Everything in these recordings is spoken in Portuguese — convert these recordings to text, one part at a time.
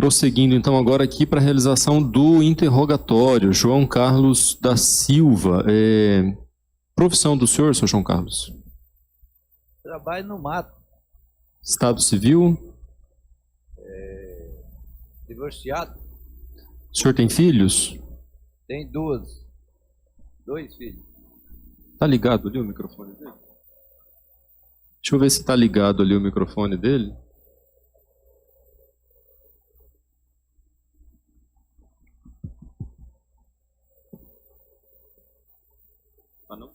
Prosseguindo então agora aqui para a realização do interrogatório. João Carlos da Silva. Profissão do senhor, seu João Carlos? Trabalho no mato. Estado civil? Divorciado. O senhor tem filhos? Tem dois filhos. Tá ligado ali o microfone dele? Deixa eu ver se tá ligado ali o microfone dele. Ah, não?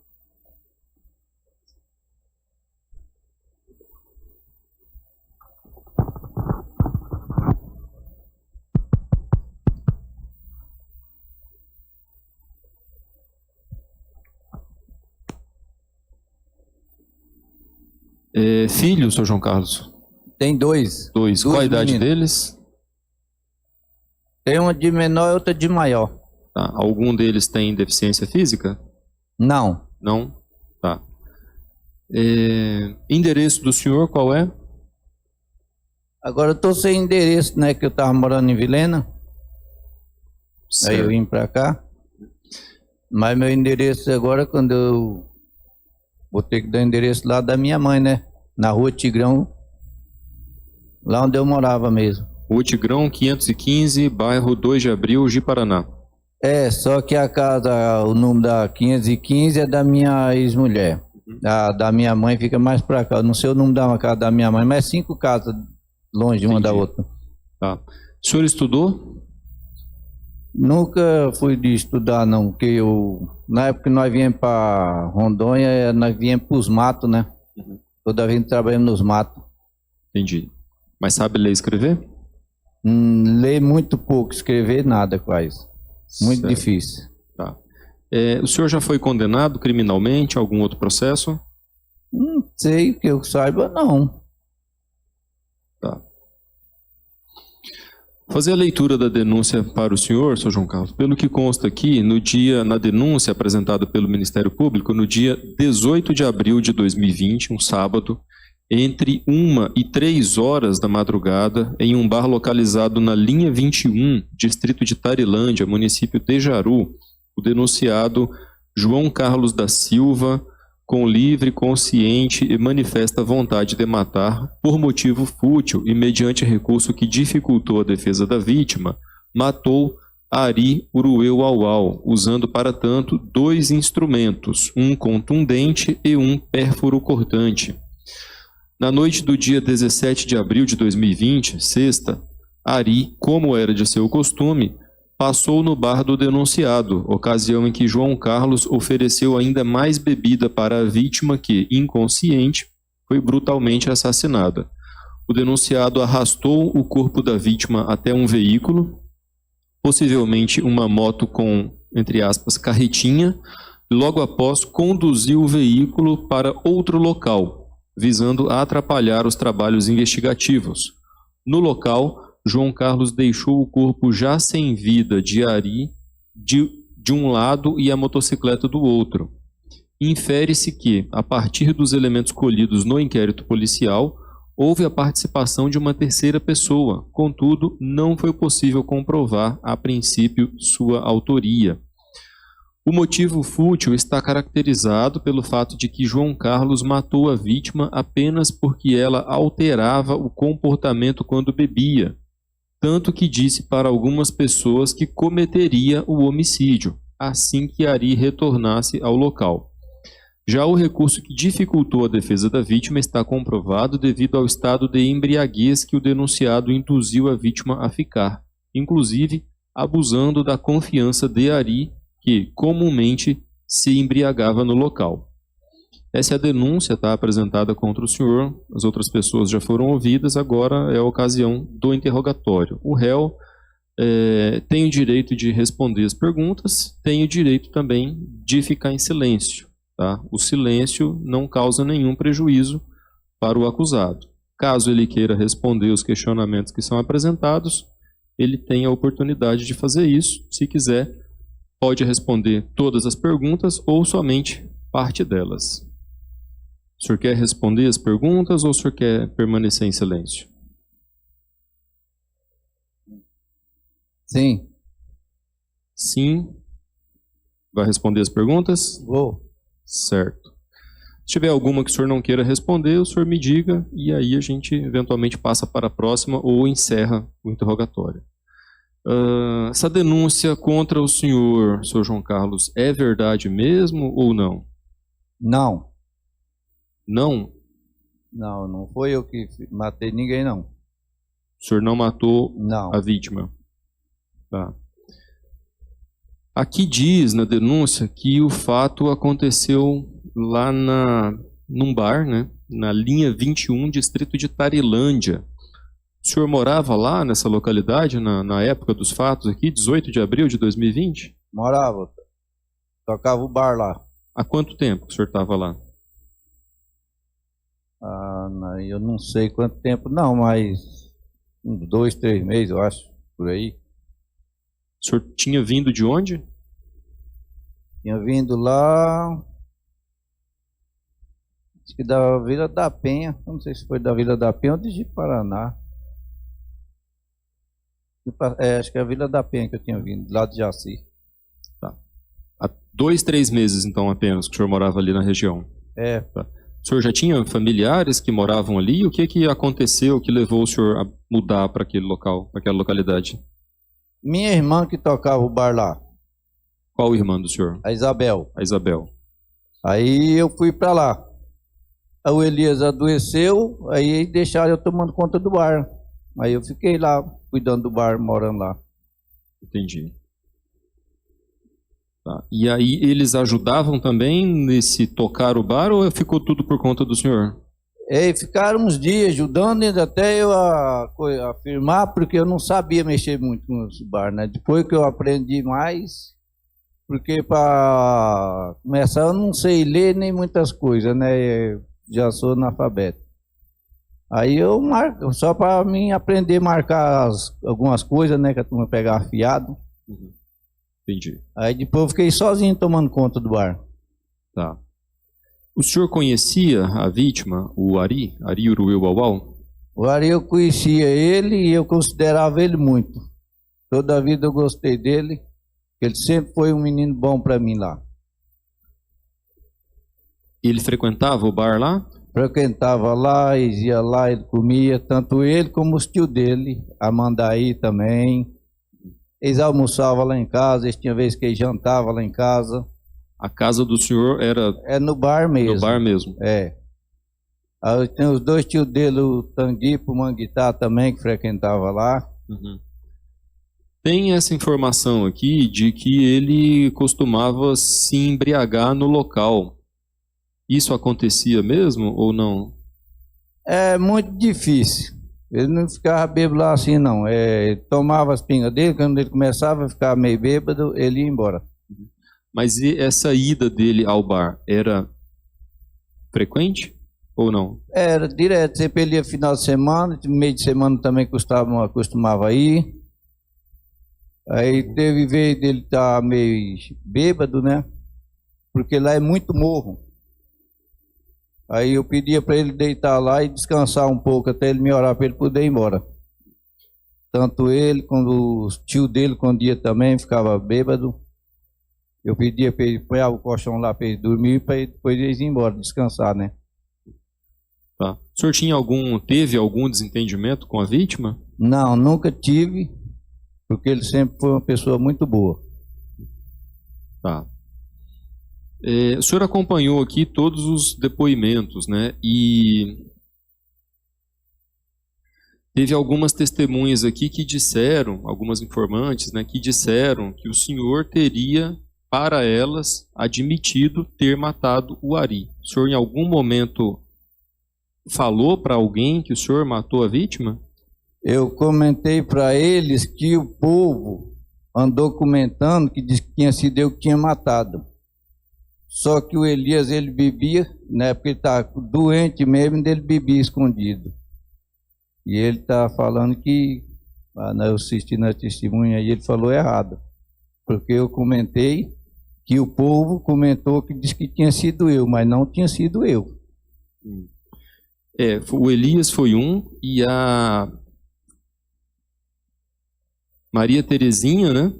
Filho, seu João Carlos? Tem dois. Dois. Qual a idade deles? Tem uma de menor e outra de maior. Tá. Algum deles tem deficiência física? Não. Não? Tá. Endereço do senhor qual é? Agora eu tô sem endereço, né? Que eu tava morando em Vilhena. Certo. Aí eu vim pra cá. Mas meu endereço agora, quando eu vou ter que dar o endereço lá da minha mãe, né? Na Rua Tigrão. Lá onde eu morava mesmo. Rua Tigrão, 515, bairro 2 de Abril, Ji-Paraná. Só que a casa, o número da 515 é da minha ex-mulher. Da minha mãe fica mais pra cá. Eu não sei o número da casa da minha mãe, mas 5 casas longe uma da outra. Tá. O senhor estudou? Nunca fui de estudar, não, porque na época que nós viemos para Rondônia, nós viemos para os matos, né? Toda vez trabalhamos nos matos. Entendi. Mas sabe ler e escrever? Ler muito pouco, escrever nada quase. Muito Certo. difícil. Tá. O senhor já foi condenado criminalmente a algum outro processo? Não sei, que eu saiba, não. Tá. Fazer a leitura da denúncia para o senhor, seu João Carlos. Pelo que consta aqui, na denúncia apresentada pelo Ministério Público, no dia 18 de abril de 2020, um sábado, entre 1 e 3 horas da madrugada, em um bar localizado na linha 21, distrito de Tarilândia, município de Jaru, o denunciado João Carlos da Silva, com livre, consciente e manifesta vontade de matar, por motivo fútil e mediante recurso que dificultou a defesa da vítima, matou Ari Urueu Auau, usando para tanto 2 instrumentos, um contundente e um pérfuro cortante. Na noite do dia 17 de abril de 2020, sexta, Ari, como era de seu costume, passou no bar do denunciado, ocasião em que João Carlos ofereceu ainda mais bebida para a vítima que, inconsciente, foi brutalmente assassinada. O denunciado arrastou o corpo da vítima até um veículo, possivelmente uma moto com, entre aspas, carretinha, e logo após conduziu o veículo para outro local, visando atrapalhar os trabalhos investigativos. No local, João Carlos deixou o corpo já sem vida de Ari de um lado e a motocicleta do outro. Infere-se que, a partir dos elementos colhidos no inquérito policial, houve a participação de uma terceira pessoa, contudo, não foi possível comprovar, a princípio, sua autoria. O motivo fútil está caracterizado pelo fato de que João Carlos matou a vítima apenas porque ela alterava o comportamento quando bebia, tanto que disse para algumas pessoas que cometeria o homicídio, assim que Ari retornasse ao local. Já o recurso que dificultou a defesa da vítima está comprovado devido ao estado de embriaguez que o denunciado induziu a vítima a ficar, inclusive abusando da confiança de Ari, que comumente se embriagava no local. Essa é a denúncia, tá, apresentada contra o senhor. As outras pessoas já foram ouvidas, agora é a ocasião do interrogatório. O réu tem o direito de responder as perguntas, tem o direito também de ficar em silêncio. Tá? O silêncio não causa nenhum prejuízo para o acusado. Caso ele queira responder os questionamentos que são apresentados, ele tem a oportunidade de fazer isso. Se quiser, pode responder todas as perguntas ou somente parte delas. O senhor quer responder as perguntas ou o senhor quer permanecer em silêncio? Sim. Sim. Vai responder as perguntas? Vou. Certo. Se tiver alguma que o senhor não queira responder, o senhor me diga e aí a gente eventualmente passa para a próxima ou encerra o interrogatório. Essa denúncia contra o senhor João Carlos, é verdade mesmo ou não? Não. Não? Não, não foi eu que matei ninguém, não. O senhor não matou Não. a vítima? Tá. Aqui diz na denúncia que o fato aconteceu lá num bar, né, na linha 21, distrito de Tarilândia. O senhor morava lá nessa localidade na época dos fatos aqui, 18 de abril de 2020? Morava. Tocava o bar lá. Há quanto tempo que o senhor estava lá? Eu não sei quanto tempo, não, mas uns 2, 3 meses, eu acho, por aí. O senhor tinha vindo de onde? Tinha vindo lá, acho que da Vila da Penha, eu não sei se foi da Vila da Penha ou de Paraná. Acho que é a Vila da Penha que eu tinha vindo, lá de Jaci. Tá. Há 2, 3 meses, então, apenas, que o senhor morava ali na região. É. Tá. O senhor já tinha familiares que moravam ali? O que aconteceu que levou o senhor a mudar para aquele local, para aquela localidade? Minha irmã que tocava o bar lá. Qual irmã do senhor? A Isabel. A Isabel. Aí eu fui para lá. Aí o Elias adoeceu, aí deixaram eu tomando conta do bar. Aí eu fiquei lá, cuidando do bar, morando lá. Entendi. Tá. E aí eles ajudavam também nesse tocar o bar ou ficou tudo por conta do senhor? Ficaram uns dias ajudando até eu a firmar, porque eu não sabia mexer muito com os bar, né? Depois que eu aprendi mais, porque para começar eu não sei ler nem muitas coisas, né? Já sou analfabeto. Aí eu marco, só para mim aprender a marcar algumas coisas, né? Que a turma pegava fiado. Uhum. Entendi. Aí depois eu fiquei sozinho tomando conta do bar. Tá. O senhor conhecia a vítima, o Ari Urueu Bauau? O Ari eu conhecia ele e eu considerava ele muito. Toda a vida eu gostei dele. Ele sempre foi um menino bom para mim lá. Ele frequentava o bar lá? Frequentava lá, ia lá, ele comia, tanto ele como os tios dele, a Mandaí também. Eles almoçavam lá em casa, eles tinham vezes que eles jantavam lá em casa. A casa do senhor era... É no bar mesmo. No bar mesmo. É. Aí tem os dois tios dele, o Tanguipo, o Manguitá também, que frequentava lá. Uhum. Tem essa informação aqui de que ele costumava se embriagar no local. Isso acontecia mesmo ou não? É muito difícil. Ele não ficava bêbado lá assim, não. Ele tomava as pingas dele, quando ele começava a ficar meio bêbado, ele ia embora. Mas e essa ida dele ao bar era frequente ou não? Era direto, sempre ele ia final de semana, meio de semana também costumava ir. Aí teve vez dele estar meio bêbado, né? Porque lá é muito morro. Aí eu pedia para ele deitar lá e descansar um pouco até ele melhorar para ele poder ir embora. Tanto ele como os tio dele, quando ia também, ficava bêbado. Eu pedia para ele pôr o colchão lá para ele dormir, para depois eles ir embora, descansar, né? Tá. O senhor teve algum desentendimento com a vítima? Não, nunca tive, porque ele sempre foi uma pessoa muito boa. Tá. O senhor acompanhou aqui todos os depoimentos, né? E teve algumas testemunhas aqui que disseram, algumas informantes, né, que disseram que o senhor teria, para elas, admitido ter matado o Ari. O senhor em algum momento falou para alguém que o senhor matou a vítima? Eu comentei para eles que o povo andou comentando que disse que tinha sido eu que tinha matado. Só que o Elias, ele bebia, né, porque ele estava doente mesmo, ele bebia escondido. E ele está falando que, eu assisti na testemunha e ele falou errado. Porque eu comentei que o povo comentou que disse que tinha sido eu, mas não tinha sido eu. O Elias foi um e Maria Terezinha, né?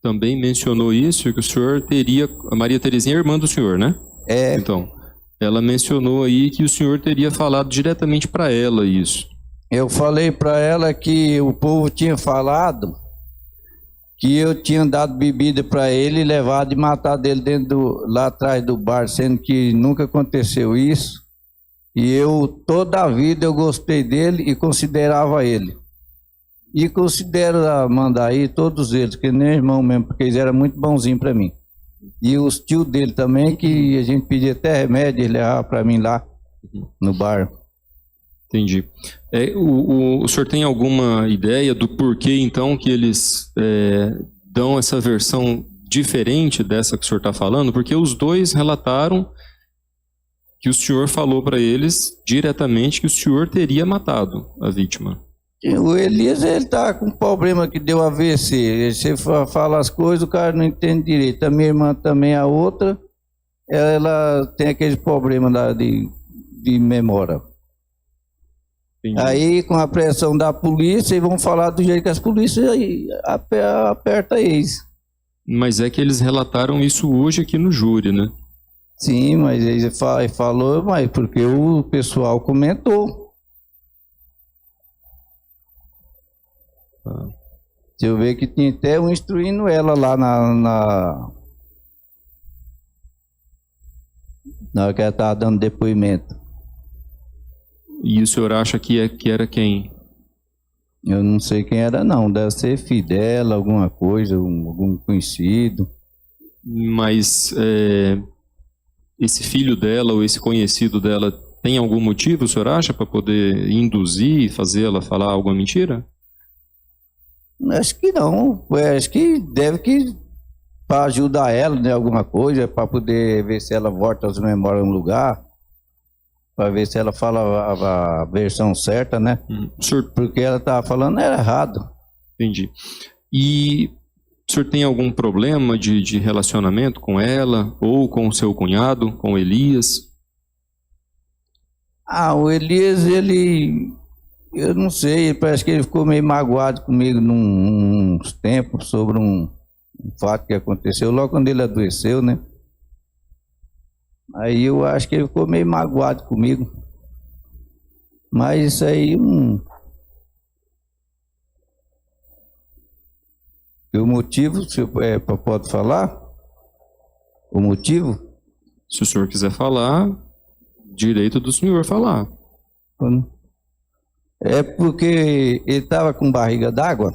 Também mencionou isso, que o senhor teria... A Maria Terezinha é irmã do senhor, né? É, Então, ela mencionou aí que o senhor teria falado diretamente para ela isso. eu falei para ela que o povo tinha falado que eu tinha dado bebida para ele e levado e matado ele lá atrás do bar, sendo que nunca aconteceu isso. E eu, toda a vida, eu gostei dele e considerava ele. E considero a Mandaí, todos eles, que nem irmão mesmo, porque eles eram muito bonzinhos para mim. E os tios dele também, que a gente pedia até remédio, ele levava para mim lá no bar. Entendi. O senhor tem alguma ideia do porquê, então, que eles dão essa versão diferente dessa que o senhor está falando? Porque os dois relataram que o senhor falou para eles diretamente que o senhor teria matado a vítima. O Elias, ele tá com problema que deu AVC. Você fala as coisas, o cara não entende direito. A minha irmã também, a outra, ela tem aquele problema lá de memória. Entendi. Aí, com a pressão da polícia, eles vão falar do jeito que as polícias apertam eles. Mas é que eles relataram isso hoje aqui no júri, né? Sim, mas ele falou, mas porque o pessoal comentou. Deixa eu ver que tinha até um instruindo ela lá na hora que ela estava dando depoimento. E o senhor acha que era quem? Eu não sei quem era não, deve ser filho dela, alguma coisa, algum conhecido. Mas esse filho dela ou esse conhecido dela tem algum motivo, o senhor acha, para poder induzir e fazer ela falar alguma mentira? Acho que não, acho que deve que para ajudar ela, né, alguma coisa, para poder ver se ela volta às memórias no lugar, para ver se ela fala a versão certa, né? O senhor... Porque ela estava falando era errado. Entendi. E o senhor tem algum problema de relacionamento com ela ou com o seu cunhado, com o Elias? O Elias, eu não sei, parece que ele ficou meio magoado comigo uns tempos sobre um fato que aconteceu logo quando ele adoeceu, né? Aí eu acho que ele ficou meio magoado comigo. Mas isso aí, o motivo, pode falar? O motivo? Se o senhor quiser falar, direito do senhor falar. É porque ele estava com barriga d'água,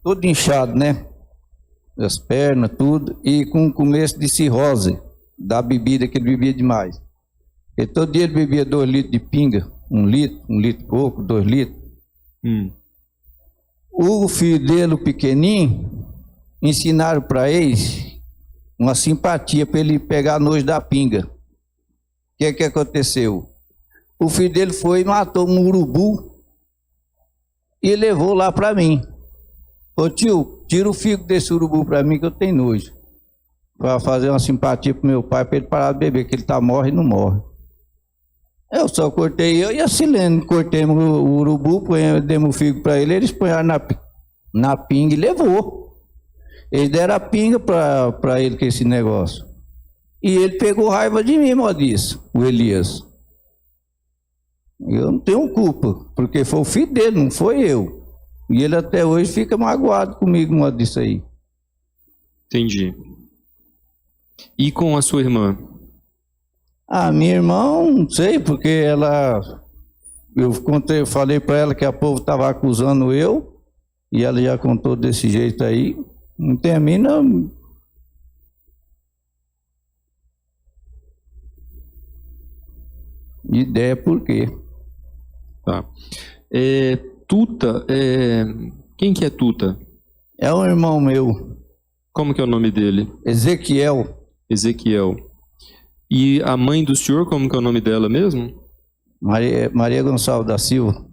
todo inchado, né? As pernas, tudo, e com começo de cirrose da bebida, que ele bebia demais. E todo dia ele bebia 2 litros de pinga, 1 litro e pouco, 2 litros. O filho dele, o pequenininho, ensinaram para eles uma simpatia para ele pegar nojo da pinga. O que aconteceu? O filho dele foi e matou um urubu e levou lá para mim. Ô tio, tira o figo desse urubu para mim que eu tenho nojo. Para fazer uma simpatia pro meu pai, para ele parar de beber, que ele morre e não morre. Eu só cortei, eu e a Silene, cortemos o urubu, demos o figo para ele, eles põeram na pinga e levou. Eles deram a pinga para ele com esse negócio. E ele pegou raiva de mim, disso, o Elias. Eu não tenho culpa, porque foi o filho dele, não foi eu. E ele até hoje fica magoado comigo, modo disso aí. Entendi. E com a sua irmã? Minha irmã, não sei, porque eu falei para ela que a povo estava acusando eu, e ela já contou desse jeito aí. Não tem a mim, não. Ideia por quê? Tá. Tuta, quem que é Tuta? É um irmão meu. Como que é o nome dele? Ezequiel. Ezequiel. E a mãe do senhor, como que é o nome dela mesmo? Maria Gonçalves da Silva.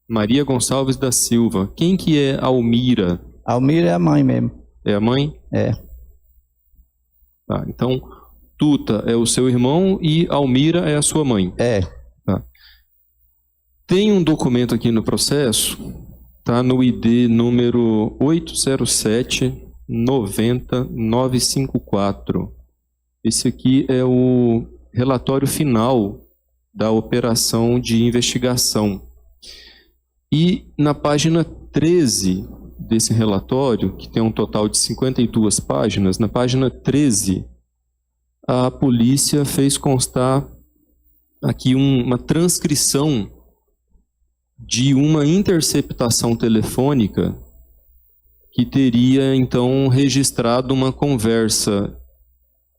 Maria Gonçalves da Silva. Quem que é Almira? Almira é a mãe mesmo. É a mãe? É. Tá, então, Tuta é o seu irmão e Almira é a sua mãe. É. Tá. Tem um documento aqui no processo Está no ID número 807-90-954. Esse aqui é o relatório final da operação de investigação. E na página 13 desse relatório, que tem um total de 52 páginas, na página 13, a polícia fez constar aqui uma transcrição de uma interceptação telefônica que teria, então, registrado uma conversa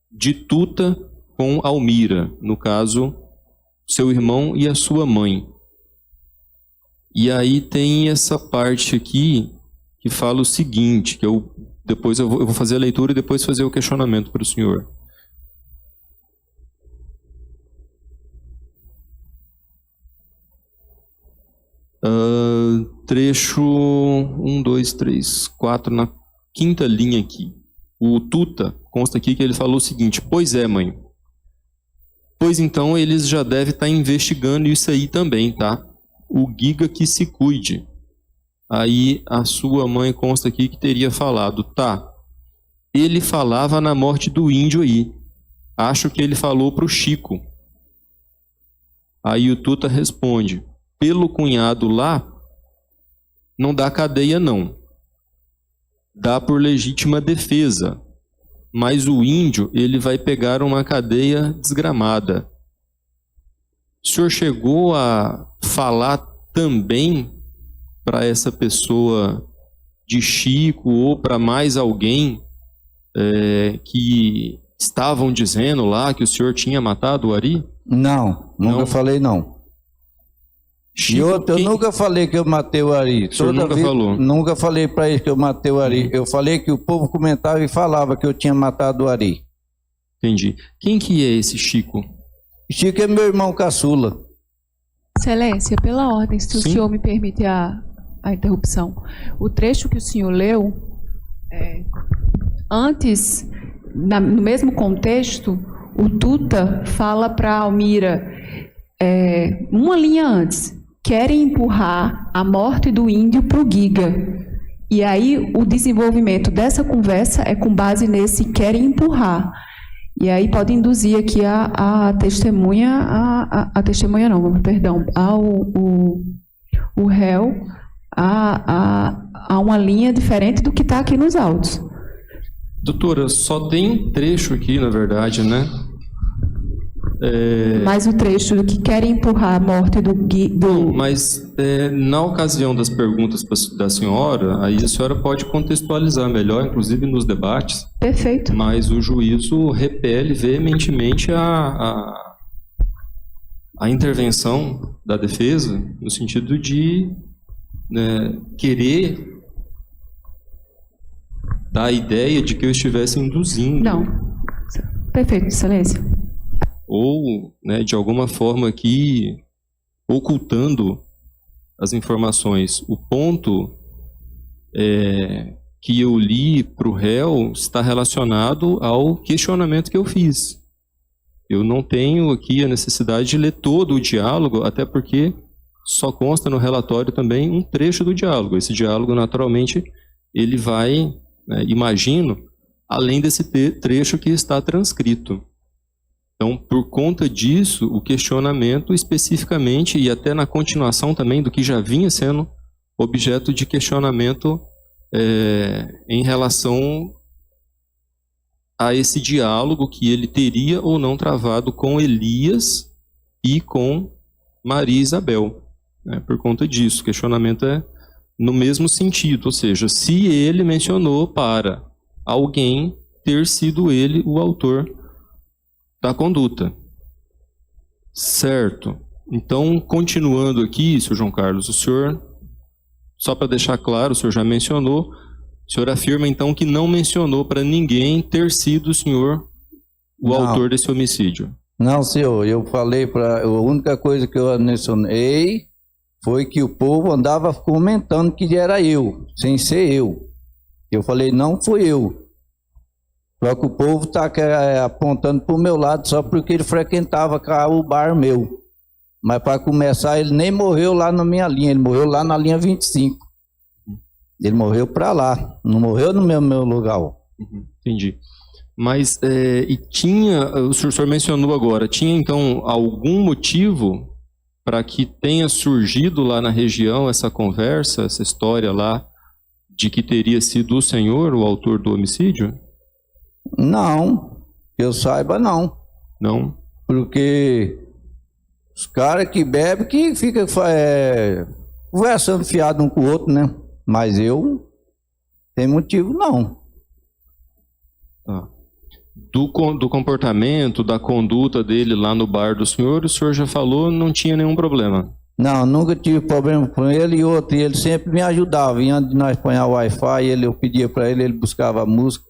de Tuta com Almira, no caso, seu irmão e a sua mãe. E aí tem essa parte aqui que fala o seguinte, que depois eu vou fazer a leitura e depois fazer o questionamento para o senhor. Trecho 1, 2, 3, 4, na quinta linha aqui. O Tuta, consta aqui que ele falou o seguinte: pois é, mãe. Pois então eles já devem estar investigando isso aí também, tá? O Giga que se cuide. Aí a sua mãe consta aqui que teria falado: tá, ele falava na morte do índio aí. Acho que ele falou pro Chico. Aí o Tuta responde: pelo cunhado lá, não dá cadeia não. Dá por legítima defesa. Mas o índio, ele vai pegar uma cadeia desgramada. O senhor chegou a falar também para essa pessoa de Chico ou para mais alguém que estavam dizendo lá que o senhor tinha matado o Ari? Não, nunca falei não. Chico, e outra, eu nunca falei que eu matei o Ari. O senhor nunca falou? Nunca falei para ele que eu matei o Ari. Eu falei que o povo comentava e falava que eu tinha matado o Ari. Entendi. Quem que é esse Chico? Chico é meu irmão caçula. Excelência, pela ordem, se o Sim. senhor me permite a interrupção. O trecho que o senhor leu, antes, no mesmo contexto, o Tuta fala para Almira, uma linha antes, querem empurrar a morte do índio para o Giga. E aí o desenvolvimento dessa conversa é com base nesse querem empurrar. E aí pode induzir aqui a testemunha, a testemunha não, perdão, o réu a uma linha diferente do que está aqui nos autos. Doutora, só tem um trecho aqui, na verdade, né? Mas o trecho do que querem empurrar a morte do... Mas na ocasião das perguntas da senhora, aí a senhora pode contextualizar melhor, inclusive nos debates. Perfeito. Mas o juízo repele veementemente a intervenção da defesa, no sentido de querer dar a ideia de que eu estivesse induzindo. Não. Perfeito, excelência. Ou, de alguma forma aqui, ocultando as informações. O ponto que eu li para o réu está relacionado ao questionamento que eu fiz. Eu não tenho aqui a necessidade de ler todo o diálogo, até porque só consta no relatório também um trecho do diálogo. Esse diálogo, naturalmente, ele vai, imagino, além desse trecho que está transcrito. Então, por conta disso, o questionamento especificamente, e até na continuação também do que já vinha sendo objeto de questionamento em relação a esse diálogo que ele teria ou não travado com Elias e com Maria Isabel. Por conta disso, o questionamento é no mesmo sentido, ou seja, se ele mencionou para alguém ter sido ele o autor da conduta. Certo. Então, continuando aqui, senhor João Carlos, o senhor, só para deixar claro, o senhor já mencionou, o senhor afirma então que não mencionou para ninguém ter sido o senhor o autor desse homicídio. Não, senhor, eu falei a única coisa que eu mencionei foi que o povo andava comentando que era eu, sem ser eu. Eu falei, não fui eu. Só que o povo está apontando para o meu lado só porque ele frequentava o bar meu. Mas para começar, ele nem morreu lá na minha linha, ele morreu lá na linha 25. Ele morreu para lá, não morreu no meu lugar. Entendi. Mas, e tinha, o senhor mencionou agora, tinha então algum motivo para que tenha surgido lá na região essa conversa, essa história lá, de que teria sido o senhor o autor do homicídio? Não, que eu saiba não. Não? Porque os caras que bebem que ficam conversando fiado um com o outro, né? Mas eu tem motivo não. Tá. Do comportamento, da conduta dele lá no bar do senhor, o senhor já falou, não tinha nenhum problema? Não, nunca tive problema com ele e outro. E ele sempre me ajudava. E antes de nós pôr o Wi-Fi, eu pedia para ele, ele buscava a música.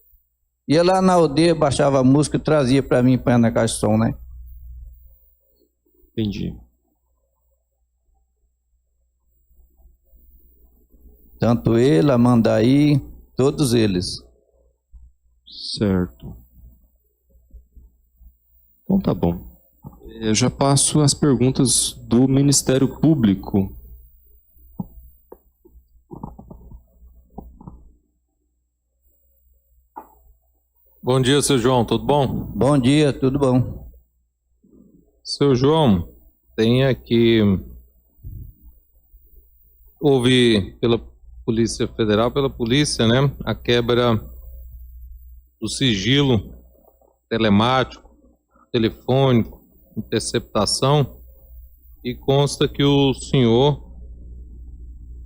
Ia lá na aldeia, baixava a música e trazia para mim, põe na caixa de som, né? Entendi. Tanto ele, a Mandaí, todos eles. Certo. Então tá bom. Eu já passo as perguntas do Ministério Público. Bom dia, seu João, tudo bom? Bom dia, tudo bom? Seu João, tem aqui, houve pela Polícia Federal, pela polícia, né, a quebra do sigilo telemático, telefônico, interceptação, e consta que o senhor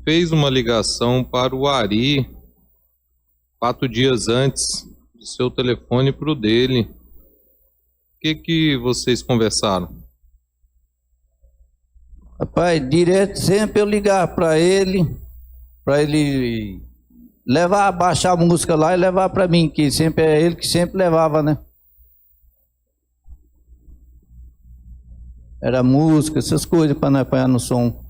fez uma ligação para o Ari 4 dias antes do seu telefone para o dele. O que vocês conversaram? Rapaz, direto sempre eu ligar para ele levar, baixar a música lá e levar para mim, que sempre é ele que sempre levava, né? Era música, essas coisas para nós apanhar no som.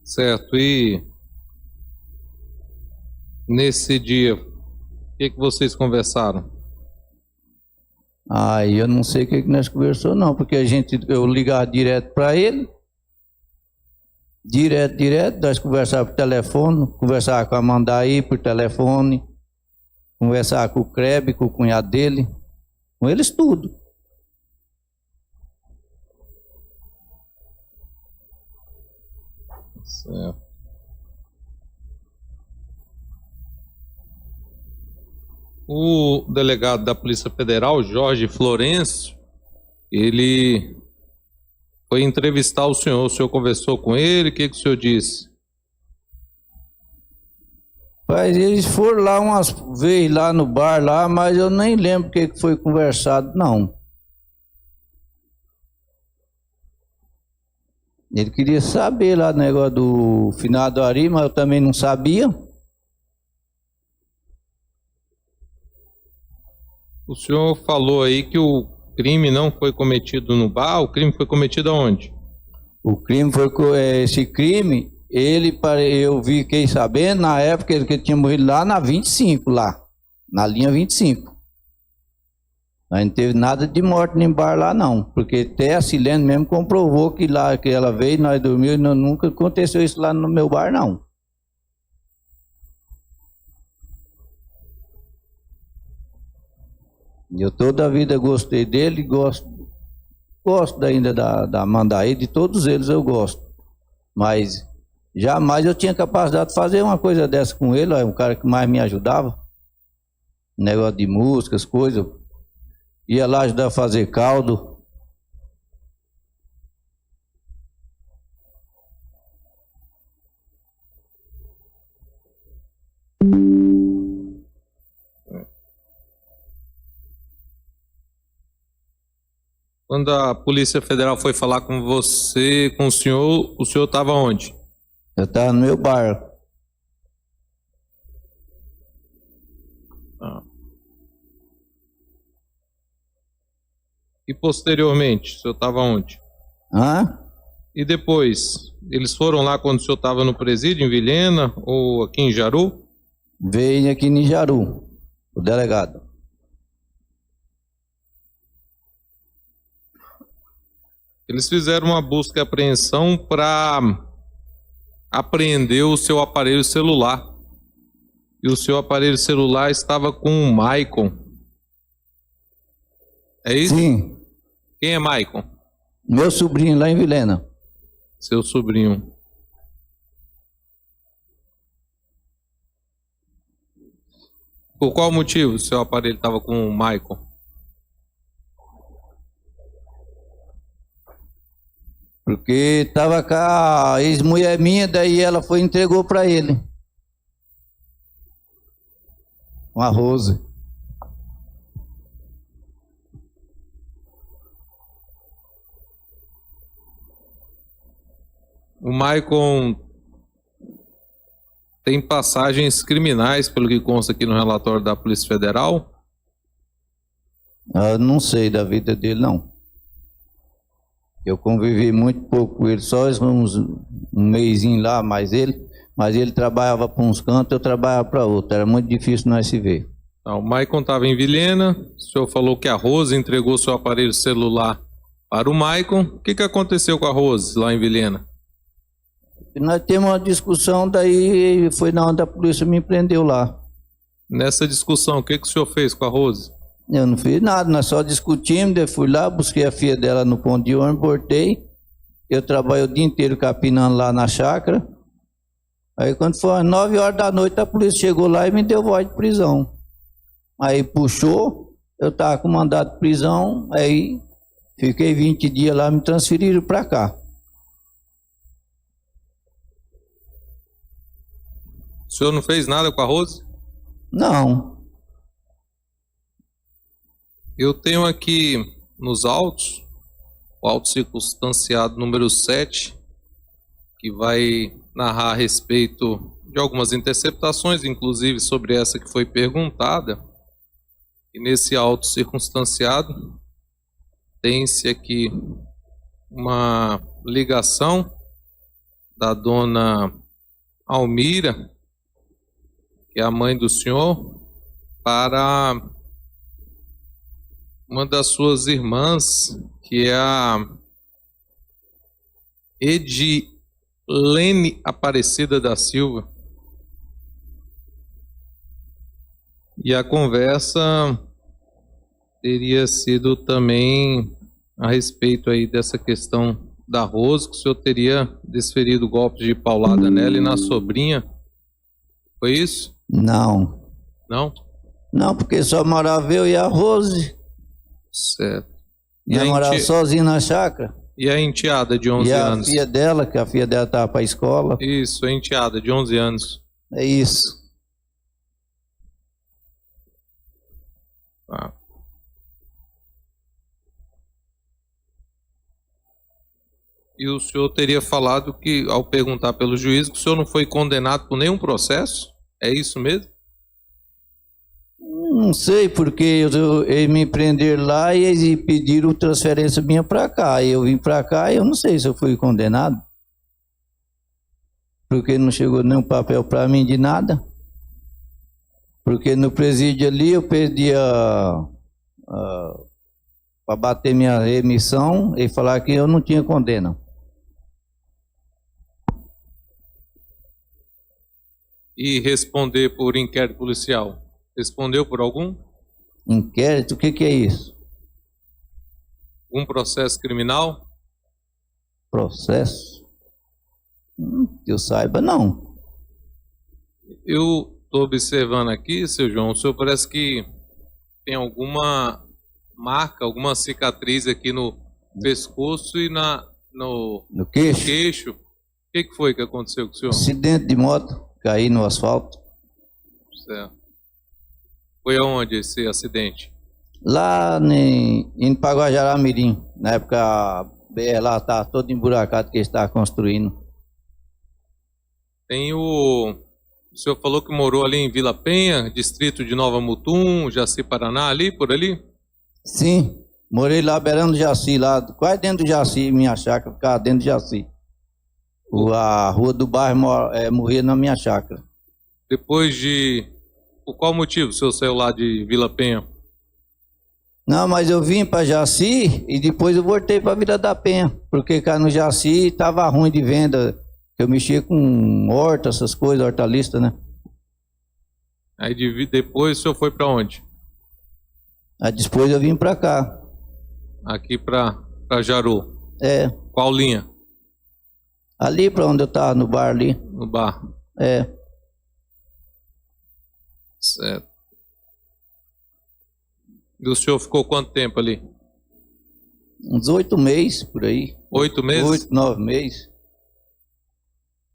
Certo, e nesse dia, o que vocês conversaram? Aí eu não sei o que nós conversamos não, porque eu ligava direto para ele, direto, nós conversávamos por telefone, conversava com a Mandaí por telefone, conversava com o Kreb, com o cunhado dele, com eles tudo. Certo. O delegado da Polícia Federal, Jorge Florencio, ele foi entrevistar o senhor conversou com ele, o que o senhor disse? Mas eles foram lá umas vezes lá no bar lá, mas eu nem lembro o que foi conversado, não. Ele queria saber lá o negócio do finado Ari, mas eu também não sabia. O senhor falou aí que o crime não foi cometido no bar, o crime foi cometido aonde? O crime foi, esse crime, eu fiquei sabendo na época que ele tinha morrido lá na 25, lá, na linha 25. Mas não teve nada de morte nem bar lá não, porque até a Silene mesmo comprovou que lá que ela veio, nós dormimos, e nunca aconteceu isso lá no meu bar não. Eu toda a vida gostei dele, gosto ainda da Mandaí, de todos eles eu gosto. Mas jamais eu tinha capacidade de fazer uma coisa dessa com ele, é um cara que mais me ajudava. Negócio de músicas, coisas. Ia lá ajudar a fazer caldo. Quando a Polícia Federal foi falar com você, com o senhor estava onde? Eu estava no meu bar. Ah. E posteriormente, o senhor estava onde? Hã? E depois, eles foram lá quando o senhor estava no presídio, em Vilhena, ou aqui em Jaru? Veio aqui em Jaru, o delegado. Eles fizeram uma busca e apreensão para apreender o seu aparelho celular. E o seu aparelho celular estava com o Maicon. É isso? Sim, Quem é Maicon? meu sobrinho lá em Vilhena. Seu sobrinho. Por qual motivo o seu aparelho estava com o Maicon? Porque tava com a ex-mulher minha, daí ela foi e entregou para ele. Uma Rose. O Maicon tem passagens criminais, pelo que consta aqui no relatório da Polícia Federal. Eu não sei da vida dele, não. Eu convivi muito pouco com ele, só um mesinho lá, mas ele trabalhava para uns cantos, eu trabalhava para outros. Era muito difícil nós se ver. Então, o Maicon estava em Vilhena, o senhor falou que a Rose entregou seu aparelho celular para o Maicon. O que aconteceu com a Rose lá em Vilhena? E nós temos uma discussão, daí foi na onde a polícia me prendeu lá. Nessa discussão, o que o senhor fez com a Rose? Eu não fiz nada, nós só discutimos, daí fui lá, busquei a filha dela no ponto de ônibus, voltei. Eu trabalhei o dia inteiro capinando lá na chácara. Aí quando foi às 9 horas da noite, a polícia chegou lá e me deu voz de prisão. Aí puxou, eu estava com mandado de prisão, aí fiquei 20 dias lá, me transferiram para cá. O senhor não fez nada com a Rose? Não. Eu tenho aqui nos autos, o auto circunstanciado número 7, que vai narrar a respeito de algumas interceptações, inclusive sobre essa que foi perguntada. E nesse auto circunstanciado tem-se aqui uma ligação da dona Almira, que é a mãe do senhor, para uma das suas irmãs, que é a Edilene Aparecida da Silva. E a conversa teria sido também a respeito aí dessa questão da Rose, que o senhor teria desferido golpes de paulada nela e na sobrinha. Foi isso? Não. Não? Não, porque só morava eu e a Rose. Certo. Ia morar sozinho na chácara. E a enteada de 11 anos? E a filha dela, que a filha dela estava para a escola. Isso, a enteada de 11 anos. É isso. Tá. E o senhor teria falado que, ao perguntar pelo juiz, que o senhor não foi condenado por nenhum processo? É isso mesmo? Não sei, porque eles me prenderam lá e eles pediram transferência minha para cá. Eu vim para cá e eu não sei se eu fui condenado. Porque não chegou nenhum papel para mim de nada. Porque no presídio ali eu pedia para bater minha remissão e falar que eu não tinha condena. E responder por inquérito policial? Respondeu por algum? Inquérito? O que é isso? Um processo criminal? Processo? Que eu saiba, não. Eu estou observando aqui, seu João, o senhor parece que tem alguma marca, alguma cicatriz aqui no pescoço e no queixo. O que foi que aconteceu com o senhor? Acidente de moto, caí no asfalto. Certo. Foi aonde esse acidente? Lá em Paguajará-Mirim. Na época a BR lá estava todo emburacado que eles estavam construindo. Tem o senhor falou que morou ali em Vila Penha, distrito de Nova Mutum, Jaci, Paraná, ali, por ali? Sim, morei lá beirando o Jaci, lá, quase dentro do Jaci, minha chácara, ficava dentro do Jaci. A rua do bairro morria na minha chácara. Depois de... Por qual motivo o senhor saiu lá de Vila Penha? Não, mas eu vim para Jaci e depois eu voltei para Vila da Penha, porque cá no Jaci estava ruim de venda, eu mexia com horta, essas coisas, hortalista, né? Aí depois o senhor foi para onde? Aí depois eu vim para cá. Aqui para Jaru. É, Qual linha? ali para onde eu estava, no bar ali. No bar. É, Certo. E o senhor ficou quanto tempo ali? uns 8 meses por aí. 8 meses? 8, 9 meses.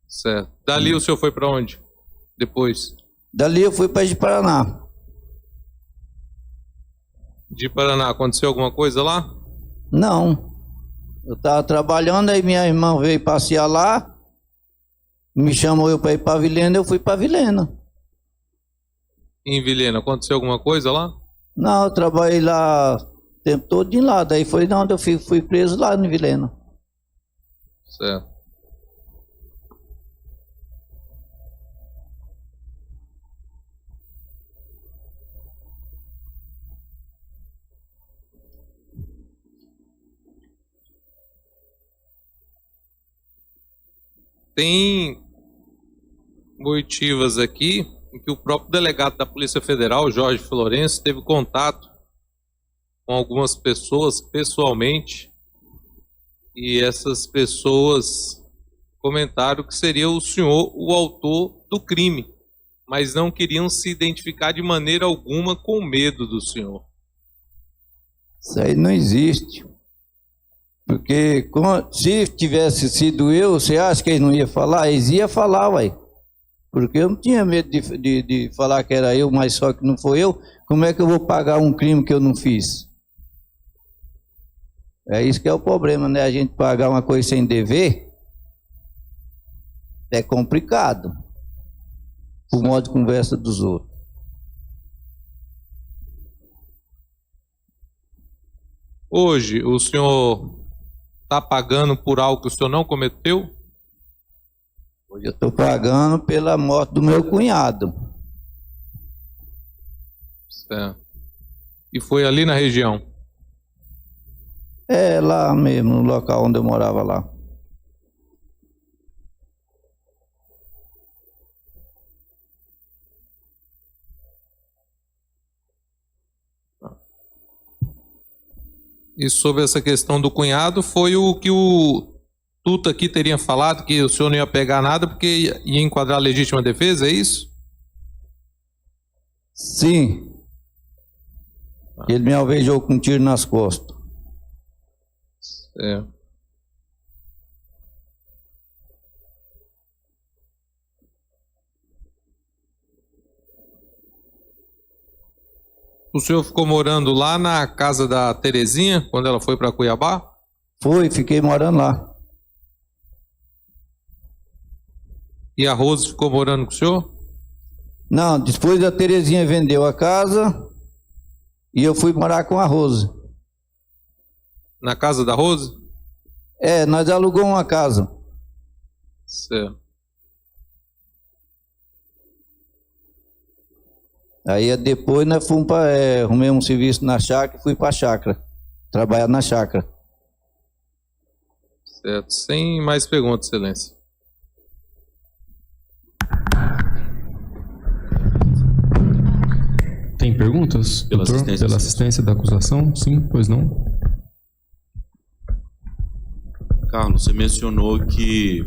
Certo. Dali o senhor foi para onde? Depois? Dali eu fui para Ji-Paraná. De Paraná, aconteceu alguma coisa lá? Não. Eu estava trabalhando, aí minha irmã veio passear lá, me chamou eu para ir para Vilhena, eu fui para Vilhena. Em Vilhena, aconteceu alguma coisa lá? Não, eu trabalhei lá o tempo todo de lá, daí foi onde eu fui preso lá em Vilhena. Certo. Tem motivas aqui em que o próprio delegado da Polícia Federal, Jorge Florencio, teve contato com algumas pessoas pessoalmente e essas pessoas comentaram que seria o senhor o autor do crime, mas não queriam se identificar de maneira alguma com medo do senhor. Isso aí não existe. Porque se tivesse sido eu, você acha que eles não iam falar? Eles iam falar, uai. Porque eu não tinha medo de falar que era eu, mas só que não foi eu. Como é que eu vou pagar um crime que eu não fiz? É isso que é o problema, né? A gente pagar uma coisa sem dever é complicado. O modo de conversa dos outros. Hoje, o senhor está pagando por algo que o senhor não cometeu? Hoje eu estou pagando pela morte do meu cunhado. Certo. E foi ali na região? É, lá mesmo, no local onde eu morava lá. E sobre essa questão do cunhado, foi o que o Tuta aqui teria falado, que o senhor não ia pegar nada porque ia enquadrar a legítima defesa, é isso? Sim. Ele me alvejou com um tiro nas costas. É. O senhor ficou morando lá na casa da Terezinha, quando ela foi para Cuiabá? Fiquei morando lá. E a Rose ficou morando com o senhor? Não, depois a Terezinha vendeu a casa e eu fui morar com a Rose. Na casa da Rose? É, nós alugamos uma casa. Certo. Aí depois nós fomos para arrumei um serviço na chácara e fui para a chácara, trabalhar na chácara. Certo. Sem mais perguntas, Excelência. Tem perguntas, Pela doutor? assistência. Pela assistência da acusação? Sim, pois não? Carlos, você mencionou que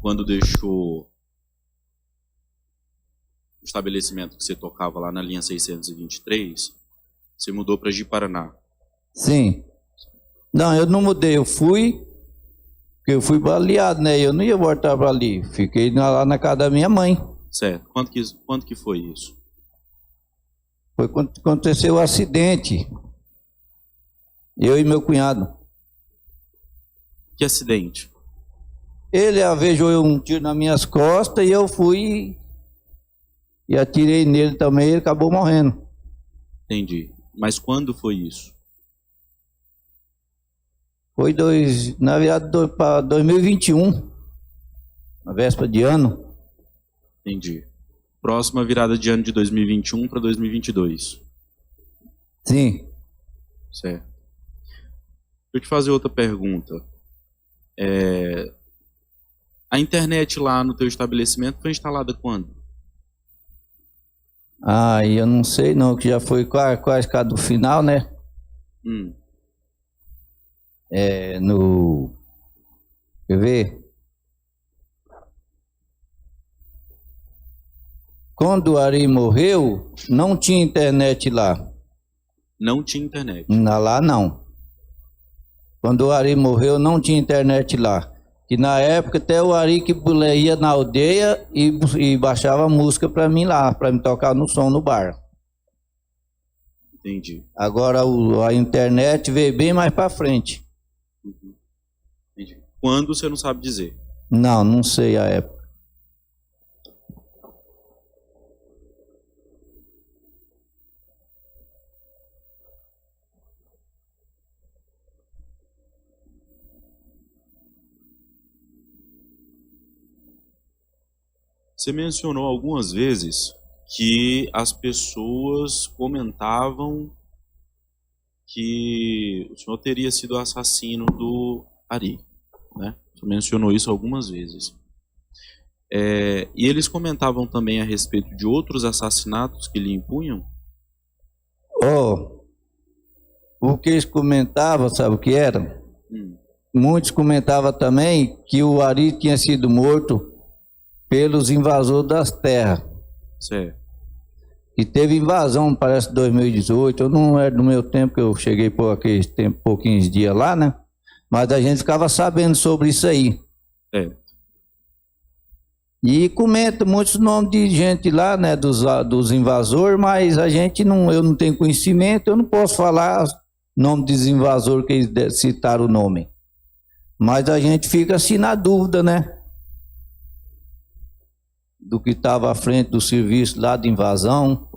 quando deixou o estabelecimento que você tocava lá na linha 623, você mudou para Ji-Paraná. Sim. Não, eu não mudei, porque eu fui baleado, né? Eu não ia voltar para ali. Fiquei lá na casa da minha mãe. Certo. Quanto que foi isso? Foi quando aconteceu o acidente. Eu e meu cunhado. Que acidente? Ele avejou um tiro nas minhas costas e eu fui e atirei nele também, ele acabou morrendo. Entendi. Mas quando foi isso? Foi na virada para 2021, na véspera de ano. Entendi. Próxima virada de ano de 2021 para 2022. Sim. Certo. Deixa eu te fazer outra pergunta. A internet lá no teu estabelecimento foi instalada quando? Ah, eu não sei não, que já foi quase cá do final, né? Quer ver? Quando o Ari morreu, não tinha internet lá. Não tinha internet. Lá não. Quando o Ari morreu, não tinha internet lá. E na época até o Ari que ia na aldeia e baixava música para mim lá, para me tocar no som no bar. Entendi. Agora a internet veio bem mais para frente. Entendi. Quando você não sabe dizer? Não sei a época. Você mencionou algumas vezes que as pessoas comentavam que o senhor teria sido assassino do Ari, né? Você mencionou isso algumas vezes. E eles comentavam também a respeito de outros assassinatos que lhe impunham? O que eles comentavam, sabe o que era? Muitos comentavam também que o Ari tinha sido morto pelos invasores das terras. Certo. E teve invasão, parece, em 2018. Eu não era do meu tempo, que eu cheguei por aqueles pouquinhos dias lá, né? Mas a gente ficava sabendo sobre isso aí. E comenta muitos nomes de gente lá, né? Dos invasores, mas a gente eu não tenho conhecimento, eu não posso falar nome dos invasores que eles citaram o nome. Mas a gente fica assim na dúvida, né? Do que estava à frente do serviço lá de invasão.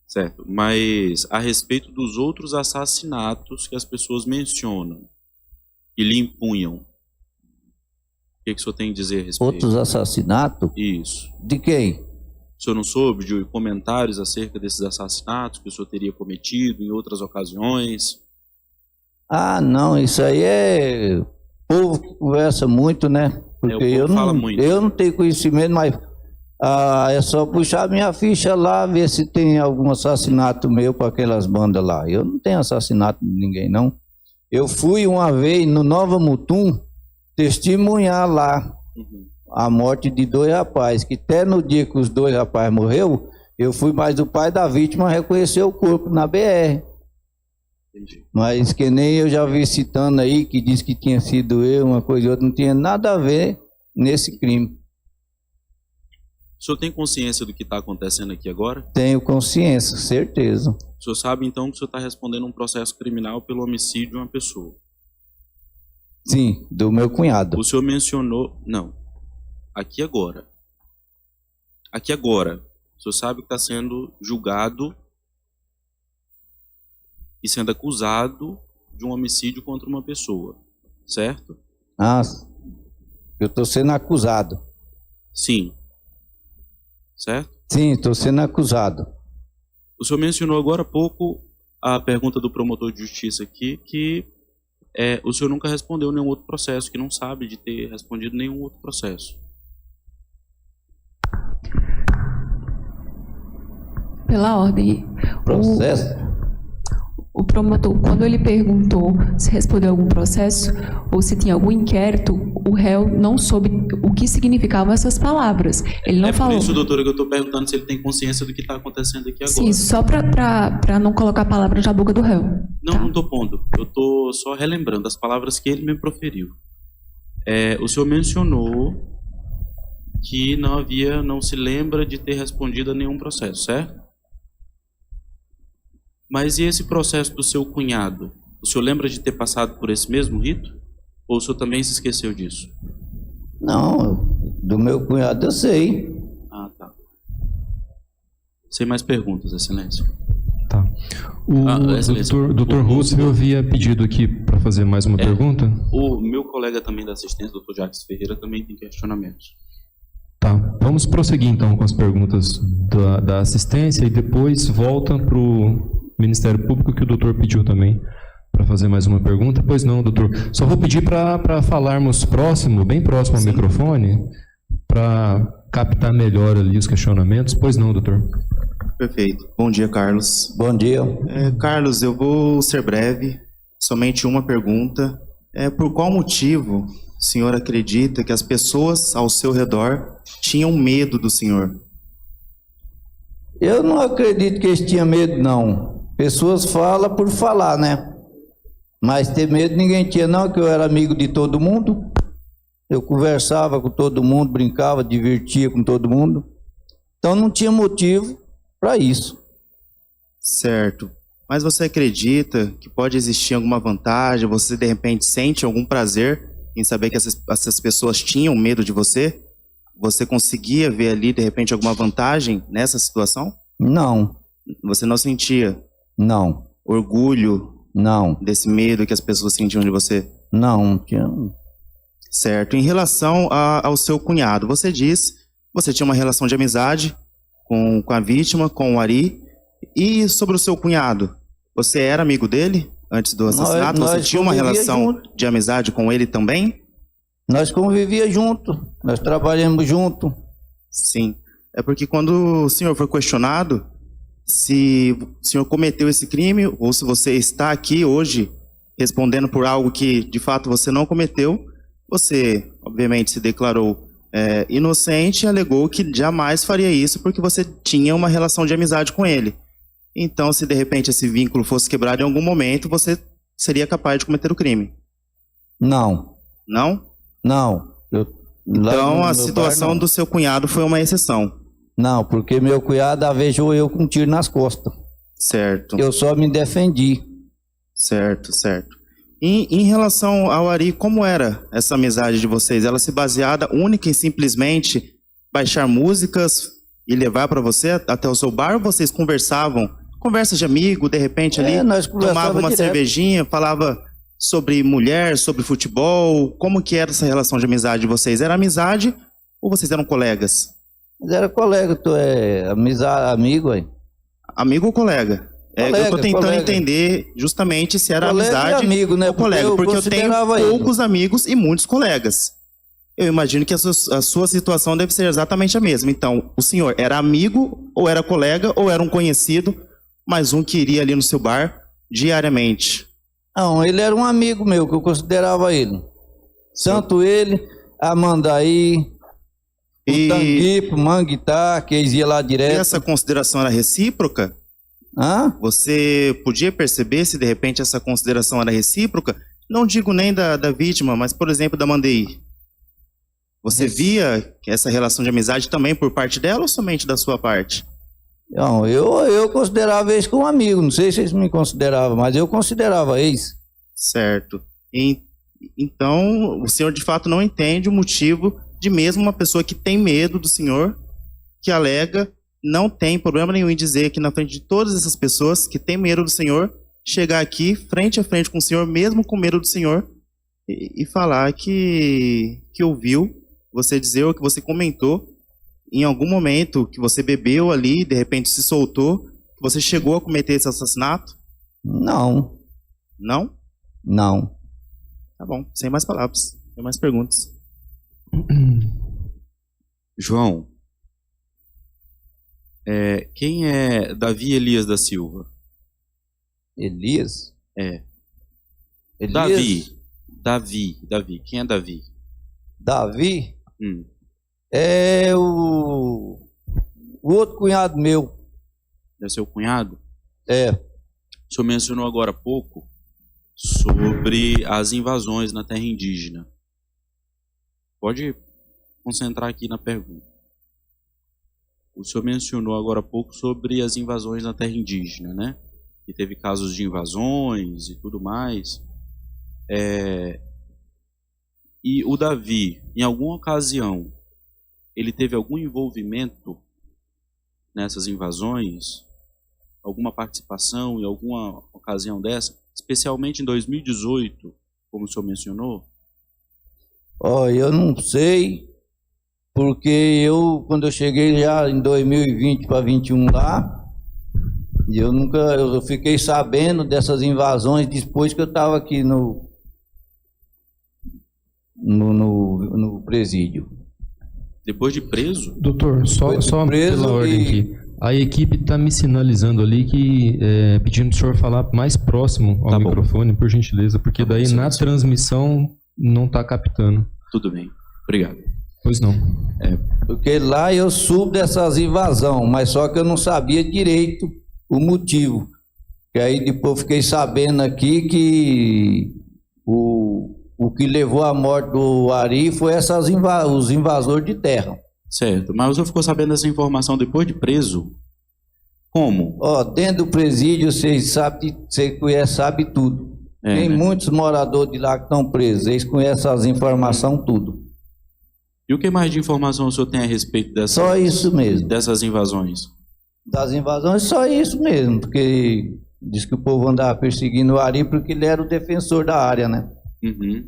Certo, mas a respeito dos outros assassinatos que as pessoas mencionam e lhe impunham, o que o senhor tem a dizer a respeito? Outros assassinatos? Isso. De quem? O senhor não soube de comentários acerca desses assassinatos que o senhor teria cometido em outras ocasiões? Ah, não, isso aí o povo que conversa muito, né? Porque eu não tenho conhecimento, mas é só puxar minha ficha lá, ver se tem algum assassinato meu com aquelas bandas lá. Eu não tenho assassinato de ninguém, não. Eu fui uma vez no Nova Mutum testemunhar lá a morte de 2 rapazes, que até no dia que os 2 rapazes morreu, eu fui, mas o pai da vítima reconheceu o corpo na BR. Entendi. Mas que nem eu já vi citando aí, que disse que tinha sido eu, uma coisa e outra, não tinha nada a ver nesse crime. O senhor tem consciência do que está acontecendo aqui agora? Tenho consciência, certeza. O senhor sabe então que o senhor está respondendo um processo criminal pelo homicídio de uma pessoa? Sim, do meu cunhado. O senhor mencionou... Não. Aqui agora. Aqui agora. O senhor sabe que está sendo julgado e sendo acusado de um homicídio contra uma pessoa, certo? Ah, eu estou sendo acusado. Sim. Certo? Sim, estou sendo acusado. O senhor mencionou agora há pouco a pergunta do promotor de justiça aqui, que o senhor nunca respondeu nenhum outro processo, que não sabe de ter respondido nenhum outro processo. Pela ordem. Processo? O promotor, quando ele perguntou se respondeu algum processo ou se tinha algum inquérito, o réu não soube o que significavam essas palavras. Ele não falou. É por isso, doutora, que eu estou perguntando se ele tem consciência do que está acontecendo aqui agora. Sim, só para não colocar palavras na boca do réu. Não, tá? Não estou pondo. Eu estou só relembrando as palavras que ele me proferiu. O senhor mencionou que não se lembra de ter respondido a nenhum processo, certo? Mas e esse processo do seu cunhado? O senhor lembra de ter passado por esse mesmo rito? Ou o senhor também se esqueceu disso? Não, do meu cunhado eu sei. Ah, tá. Sem mais perguntas, Excelência. Tá. O doutor Roosevelt havia pedido aqui para fazer mais uma pergunta. O meu colega também da assistência, doutor Jacques Ferreira, também tem questionamentos. Tá, vamos prosseguir então com as perguntas da assistência e depois volta para o Ministério Público, que o doutor pediu também para fazer mais uma pergunta. Pois não, doutor. Só vou pedir para falarmos próximo, bem próximo ao microfone, para captar melhor ali os questionamentos. Pois não, doutor. Perfeito. Bom dia, Carlos. Bom dia. Carlos, eu vou ser breve. Somente uma pergunta. Por qual motivo o senhor acredita que as pessoas ao seu redor tinham medo do senhor? Eu não acredito que eles tinham medo, não. Pessoas falam por falar, né? Mas ter medo ninguém tinha, não, que eu era amigo de todo mundo. Eu conversava com todo mundo, brincava, divertia com todo mundo. Então não tinha motivo para isso. Certo. Mas você acredita que pode existir alguma vantagem? Você, de repente, sente algum prazer em saber que essas pessoas tinham medo de você? Você conseguia ver ali, de repente, alguma vantagem nessa situação? Não. Você não sentia Não. orgulho Não. desse medo que as pessoas sentiam de você? Não. Tinha... Certo. Em relação ao seu cunhado, você disse que você tinha uma relação de amizade com a vítima, com o Ari. E sobre o seu cunhado, você era amigo dele antes do assassinato? Você tinha uma relação de amizade com ele também? Nós convivíamos junto, nós trabalhamos junto. Sim. É porque quando o senhor foi questionado se o senhor cometeu esse crime ou se você está aqui hoje respondendo por algo que de fato você não cometeu, você obviamente se declarou inocente e alegou que jamais faria isso porque você tinha uma relação de amizade com ele. Então, se de repente esse vínculo fosse quebrado em algum momento, você seria capaz de cometer o crime? Não. Não? Não. Então, a situação do seu cunhado foi uma exceção? Não, porque meu cunhado avejou eu com um tiro nas costas. Certo. Eu só me defendi. Certo, certo. E em relação ao Ari, como era essa amizade de vocês? Ela se baseada única e simplesmente baixar músicas e levar para você até o seu bar? Ou vocês conversavam, conversas de amigo, de repente ali, nós tomava uma cervejinha, falava sobre mulher, sobre futebol? Como que era essa relação de amizade de vocês? Era amizade ou vocês eram colegas? Mas era colega, tu é amizade, amigo, aí. Amigo ou colega? Eu tô tentando entender justamente se era colega amizade e amigo, né? ou colega, porque eu tenho poucos ele. amigos e muitos colegas. Eu imagino que a sua situação deve ser exatamente a mesma. Então, o senhor era amigo, ou era colega, ou era um conhecido, mas um que iria ali no seu bar diariamente? Não, ele era um amigo meu, que eu considerava ele. Tanto ele, a Mandaí, o Tanguipo, Manguitá, que eles iam lá direto. E essa consideração era recíproca? Hã? Você podia perceber se de repente essa consideração era recíproca? Não digo nem da vítima, mas por exemplo da Mandaí. Você via essa relação de amizade também por parte dela ou somente da sua parte? Não, eu considerava eles como amigo, não sei se eles me consideravam, mas eu considerava eles. Certo. Então, o senhor de fato não entende o motivo de mesmo uma pessoa que tem medo do senhor, que alega, não tem problema nenhum em dizer que na frente de todas essas pessoas que têm medo do senhor, chegar aqui frente a frente com o senhor, mesmo com medo do senhor, e falar que ouviu você dizer ou que você comentou em algum momento que você bebeu ali, de repente se soltou, que você chegou a cometer esse assassinato? Não. Não? Não. Tá bom, sem mais palavras, sem mais perguntas. João, quem é Davi Elias da Silva? Elias? Elias? Davi. Quem é Davi? Davi? É o outro cunhado meu. É seu cunhado? É. O senhor mencionou agora há pouco sobre as invasões na terra indígena. Pode concentrar aqui na pergunta. O senhor mencionou agora há pouco sobre as invasões na terra indígena, né? E teve casos de invasões e tudo mais. E o Davi, em alguma ocasião, ele teve algum envolvimento nessas invasões? Alguma participação em alguma ocasião dessa? Especialmente em 2018, como o senhor mencionou? Eu não sei, porque quando eu cheguei já em 2020 para 2021 lá, E eu fiquei sabendo dessas invasões depois que eu estava aqui no presídio. Depois de preso? Doutor, só preso pela ordem aqui. A equipe está me sinalizando ali que pedindo para o senhor falar mais próximo ao microfone, por gentileza, porque daí na transmissão não está captando. Tudo bem. Obrigado. Pois não. Porque lá eu soube dessas invasões, mas só que eu não sabia direito o motivo. Que aí depois eu fiquei sabendo aqui que o que levou à morte do Ari foi os invasores de terra. Certo, mas o senhor ficou sabendo dessa informação depois de preso? Como? Dentro do presídio você sabe tudo. Tem muitos moradores de lá que estão presos, eles conhecem as informações tudo. E o que mais de informação o senhor tem a respeito dessas? Só isso mesmo. Dessas invasões? Das invasões, só isso mesmo, porque diz que o povo andava perseguindo o Ari porque ele era o defensor da área, né? Uhum.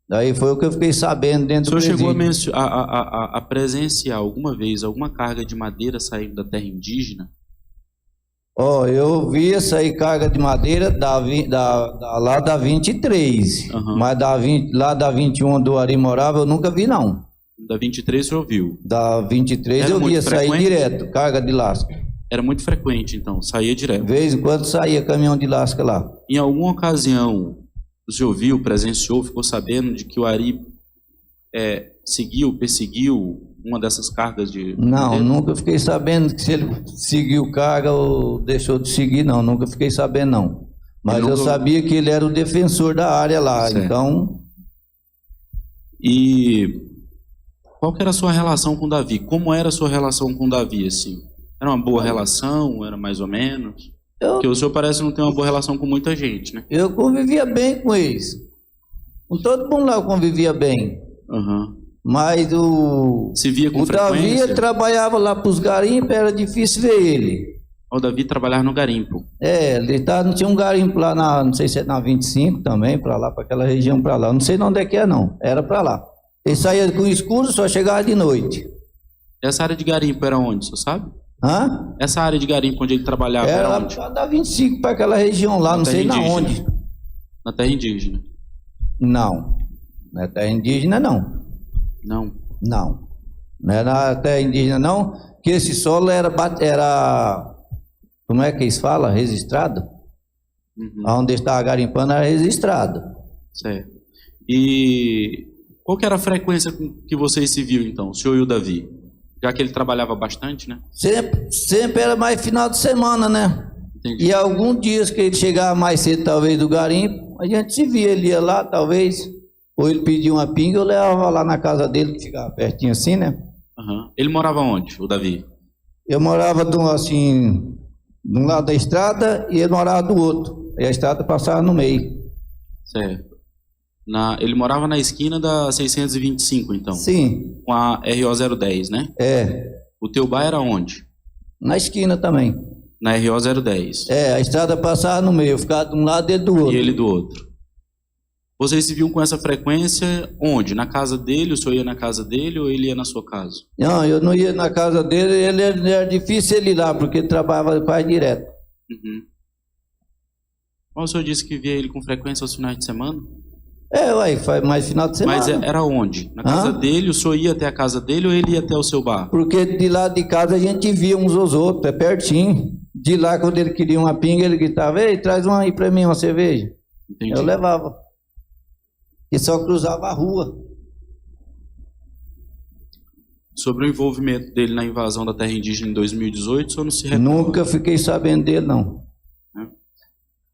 Daí foi o que eu fiquei sabendo dentro do presídio. O senhor chegou a presenciar alguma vez alguma carga de madeira saindo da terra indígena? Eu via sair carga de madeira lá da 23, mas lá da 21 do Ari morava eu nunca vi não. Da 23 o senhor viu? Da 23 eu via sair direto, carga de lasca. Era muito frequente então, saía direto? De vez em quando saía caminhão de lasca lá. Em alguma ocasião o senhor viu, presenciou, ficou sabendo de que o Ari perseguiu uma dessas cargas de... Não, nunca fiquei sabendo que se ele seguiu carga ou deixou de seguir, não. Nunca fiquei sabendo, não. Mas eu sabia que ele era o defensor da área lá, certo. Então... E qual que era a sua relação com o Davi? Como era a sua relação com o Davi, assim? Era uma boa relação? Era mais ou menos? Porque o senhor parece não ter uma boa relação com muita gente, né? Eu convivia bem com eles. Com todo mundo lá eu convivia bem. Mas se via com frequência? Davi trabalhava lá para os garimpos, era difícil ver ele. O Davi trabalhava no garimpo? Ele tinha um garimpo lá, não sei se é na 25 também, para lá, para aquela região para lá. Não sei onde é que é não, era para lá. Ele saía com escuro, só chegava de noite. Essa área de garimpo era onde, você sabe? Essa área de garimpo onde ele trabalhava era onde? Era da 25 para aquela região lá, não sei na onde. Na terra indígena? Não, não é terra indígena não. Não? Não, não é na terra indígena não, que esse solo era como é que eles falam? Registrado? Onde estava garimpando era registrado. Certo. E qual que era a frequência que vocês se viam então, o senhor e o Davi? Já que ele trabalhava bastante, né? Sempre era mais final de semana, né? Entendi. E alguns dias que ele chegava mais cedo, talvez, do garimpo, a gente se via, ele ia lá, talvez, ou ele pedia uma pinga, eu levava lá na casa dele, que ficava pertinho assim, né? Ele morava onde, o Davi? Eu morava, de um lado da estrada e ele morava do outro. E a estrada passava no meio. Certo. Ele morava na esquina da 625, então? Sim. Com a RO010, né? O teu bar era onde? Na esquina também. Na RO010? A estrada passava no meio, eu ficava de um lado e ele do outro. E ele do outro. Vocês se viam com essa frequência onde? Na casa dele? O senhor ia na casa dele ou ele ia na sua casa? Não, eu não ia na casa dele, ele era difícil ele ir lá, porque ele trabalhava quase direto. O senhor disse que via ele com frequência aos finais de semana? Faz mais final de semana. Mas era onde? Na casa dele? O senhor ia até a casa dele ou ele ia até o seu bar? Porque de lá de casa a gente via uns aos outros, é pertinho. De lá, quando ele queria uma pinga, ele gritava: ei, traz uma aí pra mim, uma cerveja. Entendi. Eu levava. E só cruzava a rua. Sobre o envolvimento dele na invasão da terra indígena em 2018, o senhor não se recorda? Nunca fiquei sabendo dele, não.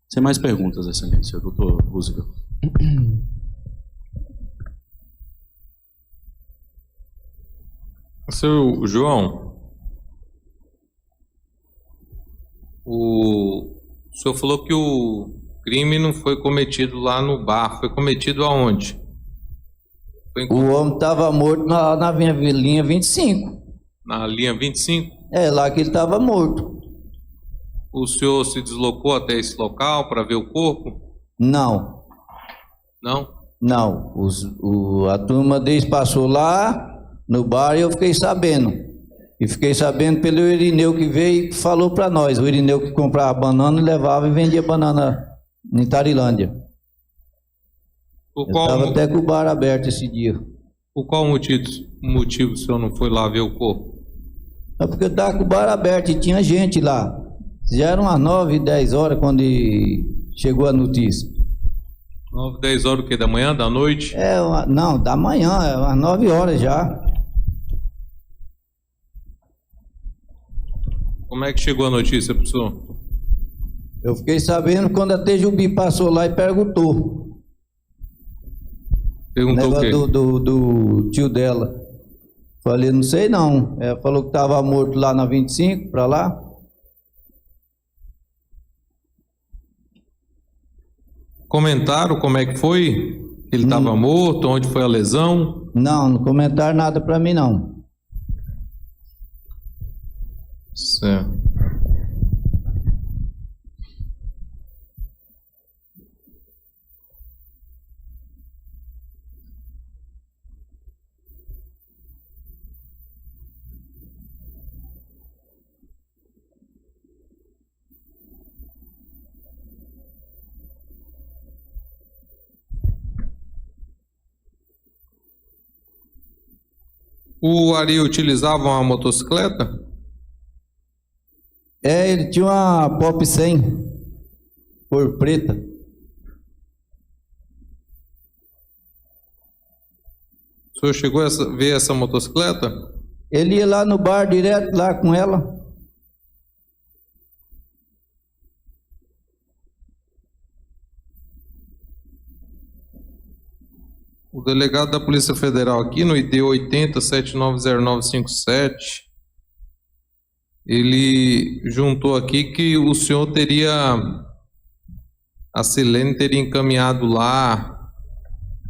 Sem mais perguntas, excelência, doutor Rúziga. Seu João, o senhor falou que o crime não foi cometido lá no bar, foi cometido aonde? O homem estava morto na linha 25. Na linha 25? Lá que ele estava morto. O senhor se deslocou até esse local para ver o corpo? Não. Não? Não. A turma deles passou lá no bar e eu fiquei sabendo. E fiquei sabendo pelo Irineu que veio e falou para nós. O Irineu que comprava banana e levava e vendia banana em Tarilândia. Eu estava até com o bar aberto esse dia. Por qual motivo o senhor não foi lá ver o corpo? É porque eu estava com o bar aberto e tinha gente lá. Já eram umas 9, 10 horas quando chegou a notícia. 9, 10 horas o quê? Da manhã, da noite? Não, da manhã, umas 9 horas já. Como é que chegou a notícia, professor? Eu fiquei sabendo quando a Tejubi passou lá e perguntou. Perguntou o quê? Do tio dela. Falei, não sei não. Ela falou que estava morto lá na 25, para lá. Comentaram como é que foi? Ele estava morto? Onde foi a lesão? Não comentaram nada para mim não. Certo. O Ari utilizava uma motocicleta? Ele tinha uma Pop 100, cor preta. O senhor chegou a ver essa motocicleta? Ele ia lá no bar direto, lá com ela. O delegado da Polícia Federal aqui no ID 80790957, ele juntou aqui que o senhor a Silene teria encaminhado lá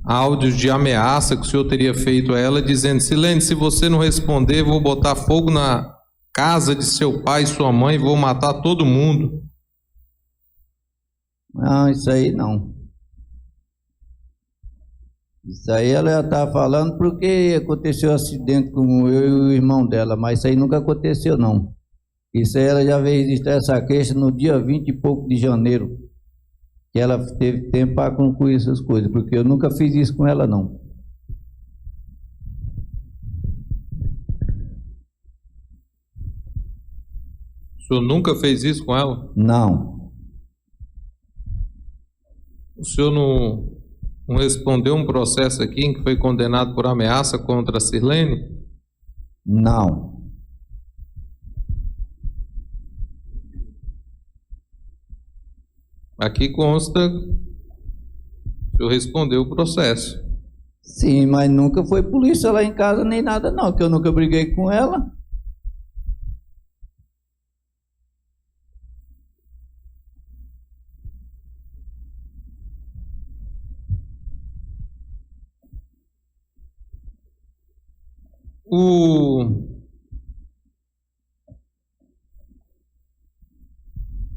áudios de ameaça que o senhor teria feito a ela, dizendo: Silene, se você não responder, vou botar fogo na casa de seu pai e sua mãe, vou matar todo mundo. Não, isso aí não. Isso aí ela já está falando porque aconteceu um acidente com eu e o irmão dela, mas isso aí nunca aconteceu não. Isso aí ela já veio registrar essa queixa no dia 20 e pouco de janeiro, que ela teve tempo para concluir essas coisas, porque eu nunca fiz isso com ela não. O senhor nunca fez isso com ela? Não. O senhor não respondeu um processo aqui em que foi condenado por ameaça contra a Sirlene? Não. Aqui consta que o senhor respondeu o processo. Sim, mas nunca foi polícia lá em casa nem nada não, que eu nunca briguei com ela.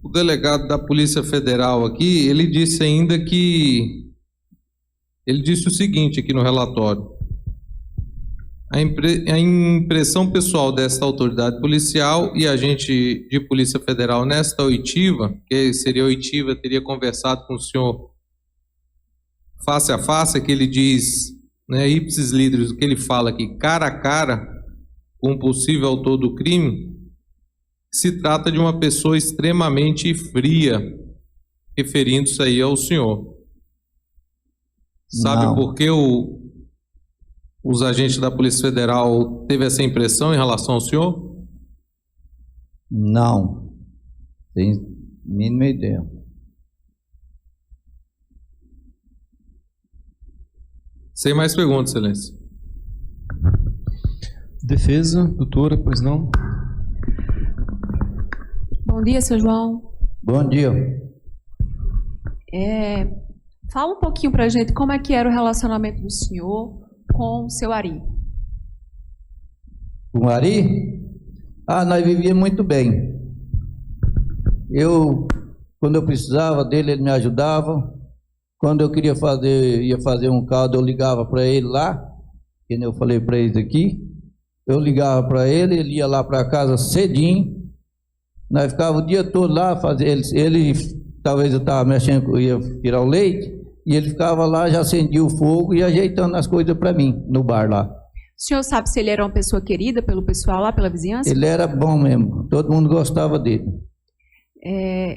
O delegado da Polícia Federal aqui, ele disse ainda que... Ele disse o seguinte aqui no relatório: a impressão pessoal desta autoridade policial e agente de Polícia Federal nesta oitiva, que seria a oitiva, teria conversado com o senhor face a face, que ele diz, né, ipsis literis, o que ele fala aqui, cara a cara com o possível autor do crime, se trata de uma pessoa extremamente fria, referindo-se aí ao senhor. Sabe Não. por que os agentes da Polícia Federal teve essa impressão em relação ao senhor? Não. Tem mínima ideia. Sem mais perguntas, excelência. Defesa, doutora, pois não? Bom dia, seu João. Bom dia. Fala um pouquinho pra gente como é que era o relacionamento do senhor com o seu Ari. Com o Ari? Nós vivíamos muito bem. Quando eu precisava dele, ele me ajudava. Quando eu ia fazer um caldo, eu ligava para ele lá, que nem eu falei para eles aqui. eu ligava para ele ia lá para casa cedinho, nós ficava o dia todo lá, ele talvez eu estava mexendo, ia tirar o leite, e ele ficava lá, já acendia o fogo e ajeitando as coisas para mim, no bar lá. O senhor sabe se ele era uma pessoa querida pelo pessoal lá, pela vizinhança? Ele era bom mesmo, todo mundo gostava dele.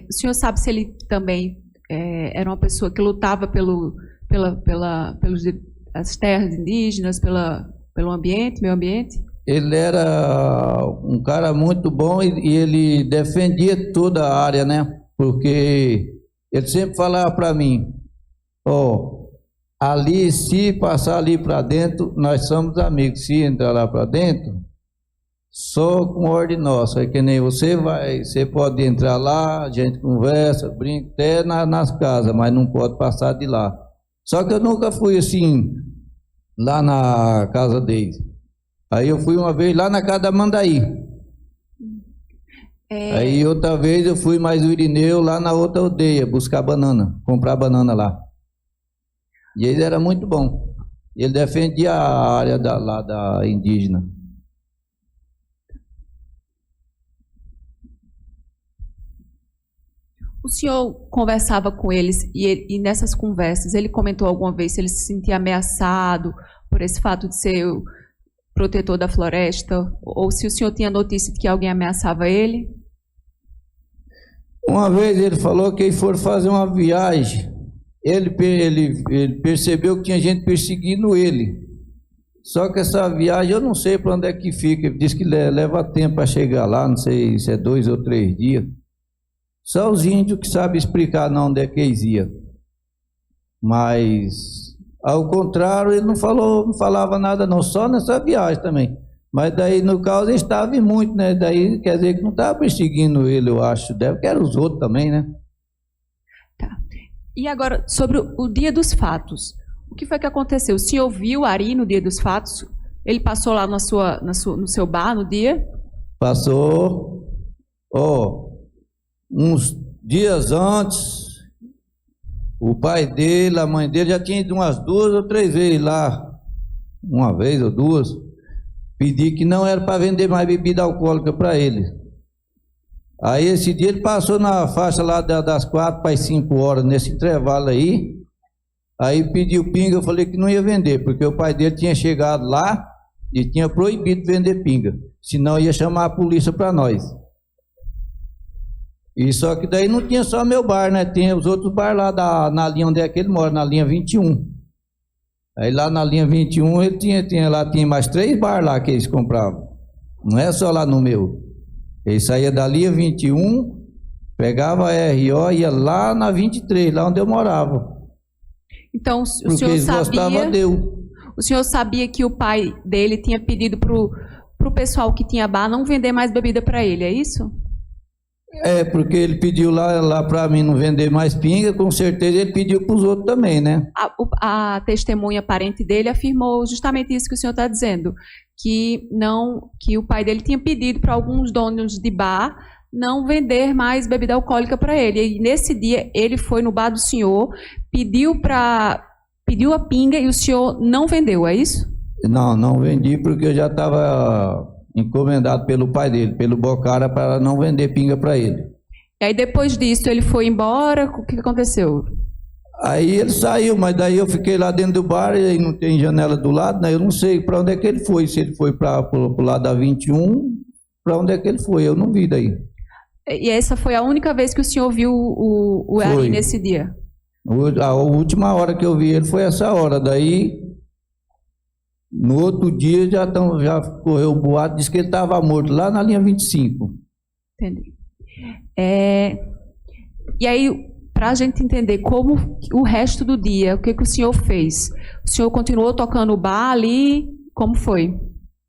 O senhor sabe se ele também era uma pessoa que lutava pelas terras indígenas, pelo ambiente, meio ambiente? Ele era um cara muito bom e ele defendia toda a área, né? Porque ele sempre falava para mim, ali, se passar ali para dentro, nós somos amigos. Se entrar lá para dentro, só com ordem nossa. É que nem você pode entrar lá, a gente conversa, brinca, até nas casas, mas não pode passar de lá. Só que eu nunca fui assim, lá na casa deles. Aí eu fui uma vez lá na casa da Mandaí. Aí outra vez eu fui mais o Irineu lá na outra aldeia, buscar banana, comprar banana lá. E ele era muito bom. Ele defendia a área lá da indígena. O senhor conversava com eles e nessas conversas ele comentou alguma vez se ele se sentia ameaçado por esse fato de ser o protetor da floresta, ou se o senhor tinha notícia de que alguém ameaçava ele? Uma vez ele falou que ele for fazer uma viagem, ele percebeu que tinha gente perseguindo ele. Só que essa viagem eu não sei para onde é que fica, ele disse que leva tempo para chegar lá, não sei se é 2 ou 3 dias. Só os índios que sabem explicar onde é que eles iam. Mas, ao contrário, ele não falava nada não, só nessa viagem também. Mas daí, no caso, ele estava em muito, né? Daí, quer dizer que não estava perseguindo ele, eu acho. Deve que eram os outros também, né? Tá. E agora, sobre o dia dos fatos. O que foi que aconteceu? O senhor viu Ari no dia dos fatos? Ele passou lá no seu bar no dia? Passou. Uns dias antes, o pai dele, a mãe dele já tinha ido umas 2 ou 3 vezes lá, uma vez ou 2, pedir que não era para vender mais bebida alcoólica para ele. Aí esse dia ele passou na faixa lá das 4 para as 5 horas, nesse intervalo aí pediu pinga, eu falei que não ia vender, porque o pai dele tinha chegado lá e tinha proibido vender pinga, senão ia chamar a polícia para nós. E só que daí não tinha só meu bar, né? Tinha os outros bar lá na linha onde é que ele mora, na linha 21. Aí lá na linha 21 ele tinha mais 3 bar lá que eles compravam. Não é só lá no meu. Ele saía da linha 21, pegava a RO e ia lá na 23, lá onde eu morava. Então, porque o senhor sabia... O senhor sabia que o pai dele tinha pedido pro pessoal que tinha bar não vender mais bebida para ele, é isso? Porque ele pediu lá para mim não vender mais pinga, com certeza ele pediu para os outros também, né? A testemunha parente dele afirmou justamente isso que o senhor está dizendo, que o pai dele tinha pedido para alguns donos de bar não vender mais bebida alcoólica para ele. E nesse dia ele foi no bar do senhor, pediu a pinga e o senhor não vendeu, é isso? Não vendi porque eu já estava encomendado pelo pai dele, pelo Bocara, para não vender pinga para ele. E aí depois disso ele foi embora, o que aconteceu? Aí ele saiu, mas daí eu fiquei lá dentro do bar e não tem janela do lado, né? Eu não sei para onde é que ele foi, se ele foi para o lado da 21, para onde é que ele foi, eu não vi daí. E essa foi a única vez que o senhor viu o Ari nesse dia? A última hora que eu vi ele foi essa hora, daí no outro dia já correu o boato, disse que ele estava morto lá na linha 25. Entendi. E aí, para a gente entender como o resto do dia, o que o senhor fez? O senhor continuou tocando o bar ali? Como foi?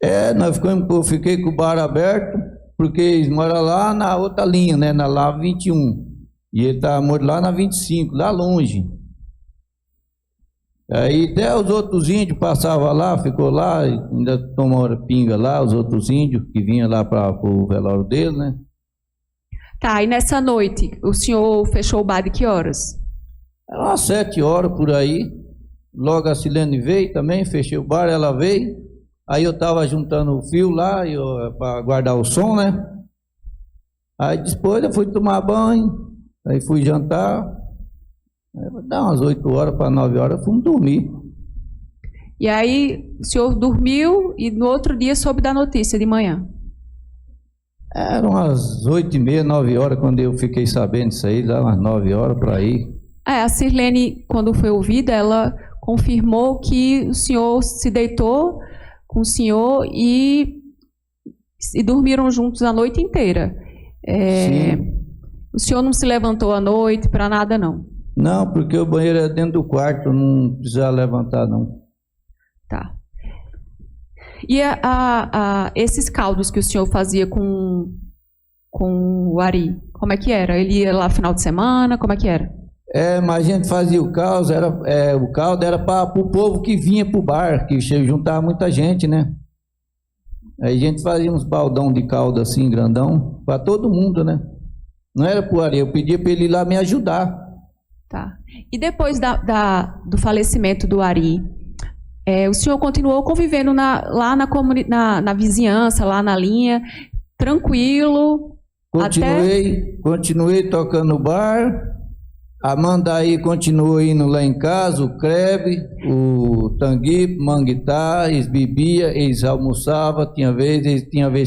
Eu fiquei com o bar aberto, porque eles moram lá na outra linha, né, na lá 21. E ele estava morto lá na 25, lá longe. Aí até os outros índios passavam lá, ficou lá, ainda tomaram pinga lá, os outros índios que vinham lá para o velório dele, né? Tá, e nessa noite, o senhor fechou o bar de que horas? Era umas 7 horas por aí. Logo a Silene veio também, fechei o bar, ela veio. Aí eu estava juntando o fio lá para guardar o som, né? Aí depois eu fui tomar banho, aí fui jantar. Dá umas 8 horas para 9 horas, fomos dormir. E aí o senhor dormiu e no outro dia soube da notícia de manhã? Eram umas 8h30, 9 horas, quando eu fiquei sabendo disso aí, lá umas 9 horas para aí. A Sirlene, quando foi ouvida, ela confirmou que o senhor se deitou com o senhor e dormiram juntos a noite inteira. Sim. O senhor não se levantou à noite para nada, não? Não, porque o banheiro é dentro do quarto, não precisava levantar, não. Tá. E esses caldos que o senhor fazia com o Ari, como é que era? Ele ia lá final de semana, como é que era? Mas a gente fazia o caldo, era para o povo que vinha para o bar, que juntava muita gente, né? Aí a gente fazia uns baldão de caldo assim, grandão, para todo mundo, né? Não era para o Ari, eu pedia para ele ir lá me ajudar. Tá. E depois do falecimento do Ari, o senhor continuou convivendo lá na vizinhança, lá na linha, tranquilo? Continuei tocando no bar. A Mandaí continuou indo lá em casa, o Crebe, o Tangui, Manguitá, eles bebia, eles almoçavam, tinha vez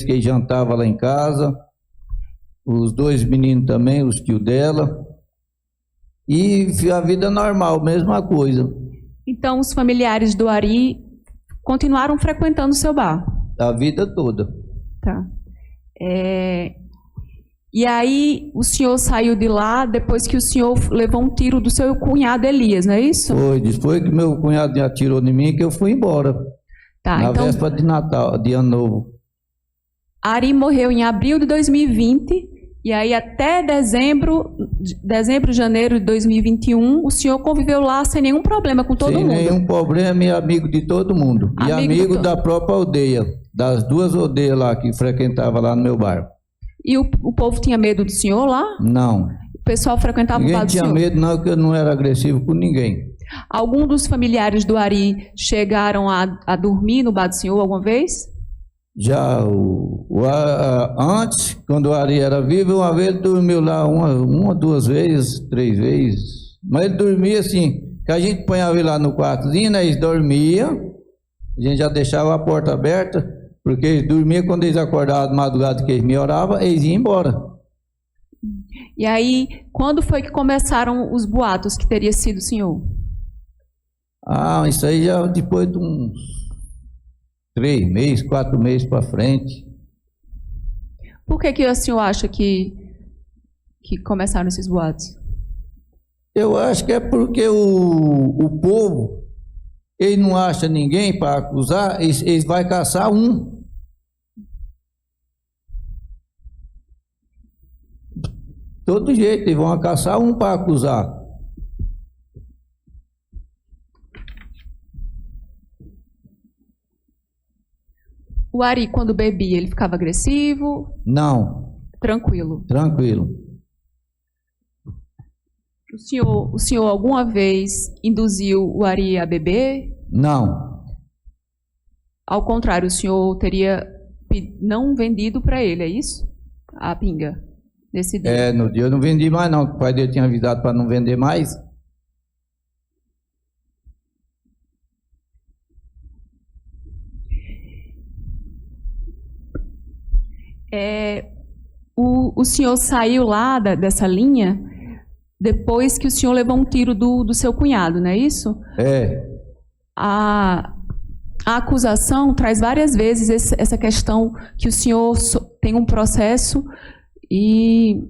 que eles jantavam lá em casa. Os 2 meninos também, os tios dela. E a vida normal, mesma coisa. Então, os familiares do Ari continuaram frequentando o seu bar? A vida toda. Tá. E aí, o senhor saiu de lá depois que o senhor levou um tiro do seu cunhado Elias, não é isso? Foi, depois que meu cunhado me atirou em mim, que eu fui embora. Tá, na então, véspera de Natal, de Ano Novo. Ari morreu em abril de 2020, e aí até janeiro de 2021, o senhor conviveu lá sem nenhum problema com todo mundo? Sem nenhum problema, e amigo de todo mundo. E amigo da própria aldeia, das 2 aldeias lá que frequentava lá no meu bar. E o povo tinha medo do senhor lá? Não. O pessoal frequentava o bar do senhor? Ninguém tinha medo, não, que eu não era agressivo com ninguém. Algum dos familiares do Ari chegaram a dormir no bar do senhor alguma vez? Já antes, quando o Ari era vivo, uma vez ele dormiu lá uma, 2 vezes, 3 vezes. Mas ele dormia assim, que a gente ponhava ele lá no quartozinho, né? Eles dormiam, a gente já deixava a porta aberta, porque eles dormiam, quando eles acordavam de madrugada que eles me oravam, eles iam embora. E aí, quando foi que começaram os boatos que teria sido o senhor? Isso aí já depois de uns 3 meses, 4 meses para frente. Por que o senhor acha que começaram esses boatos? Eu acho que é porque o povo, ele não acha ninguém para acusar, eles vão caçar um. Todo jeito, eles vão caçar um para acusar. O Ari, quando bebia, ele ficava agressivo? Não. Tranquilo? Tranquilo. O senhor alguma vez induziu o Ari a beber? Não. Ao contrário, o senhor teria não vendido para ele, é isso? A pinga, nesse dia? No dia eu não vendi mais não, o pai dele tinha avisado para não vender mais. O senhor saiu lá dessa linha depois que o senhor levou um tiro do seu cunhado, não é isso? A acusação traz várias vezes essa questão que o senhor tem um processo e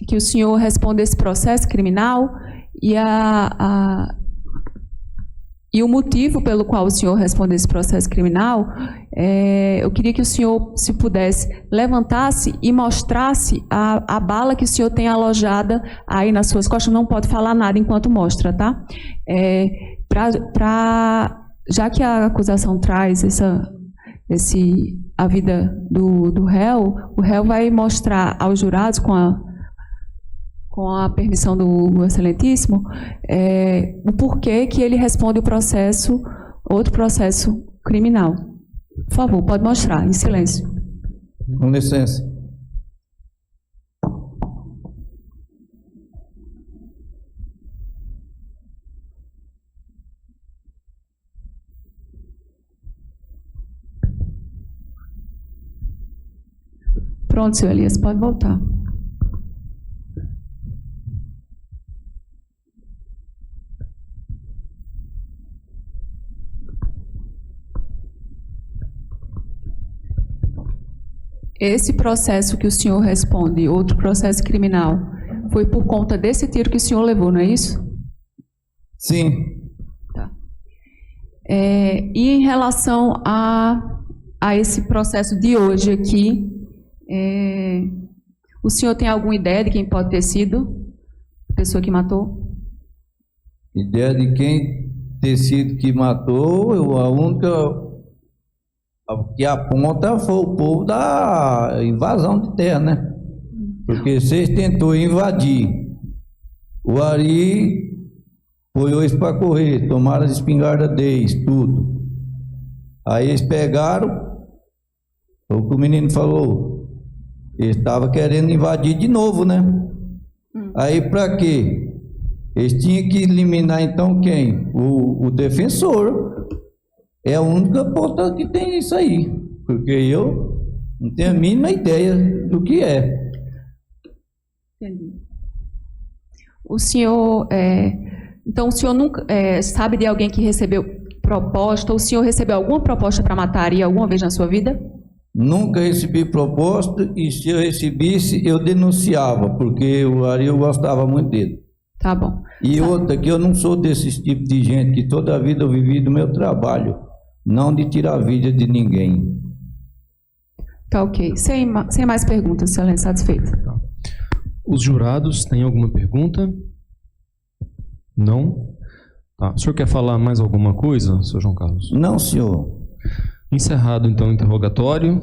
que o senhor responde esse processo criminal e o motivo pelo qual o senhor responde esse processo criminal, eu queria que o senhor, se pudesse, levantasse e mostrasse a bala que o senhor tem alojada aí nas suas costas. Não pode falar nada enquanto mostra, tá? Já que a acusação traz a vida do réu, o réu vai mostrar aos jurados, com a permissão do Excelentíssimo, o porquê que ele responde outro processo criminal. Por favor, pode mostrar, em silêncio. Com licença. Pronto, senhor Elias, pode voltar. Esse processo que o senhor responde, outro processo criminal, foi por conta desse tiro que o senhor levou, não é isso? Sim. Tá. E em relação a esse processo de hoje aqui, o senhor tem alguma ideia de quem pode ter sido a pessoa que matou? Ideia de quem ter sido que matou, a única que aponta foi o povo da invasão de terra, né? Porque vocês tentou invadir. O Ari foi hoje para correr, tomaram as espingardas deles, tudo. Aí eles pegaram, foi o que o menino falou, eles estavam querendo invadir de novo, né? Aí para quê? Eles tinham que eliminar então quem? O defensor. É a única ponta que tem isso aí, porque eu não tenho a mínima ideia do que é. Entendi. O senhor, então o senhor nunca sabe de alguém que recebeu proposta, ou o senhor recebeu alguma proposta para matar Ari alguma vez na sua vida? Nunca recebi proposta, e se eu recebesse, eu denunciava, porque o Ari eu gostava muito dele. Tá bom. E outra, que eu não sou desse tipo de gente, que toda a vida eu vivi do meu trabalho, não de tirar a vida de ninguém. Tá ok. Sem mais perguntas, excelência, satisfeito. Tá. Os jurados têm alguma pergunta? Não? Tá. O senhor quer falar mais alguma coisa, senhor João Carlos? Não, senhor. Encerrado, então, o interrogatório.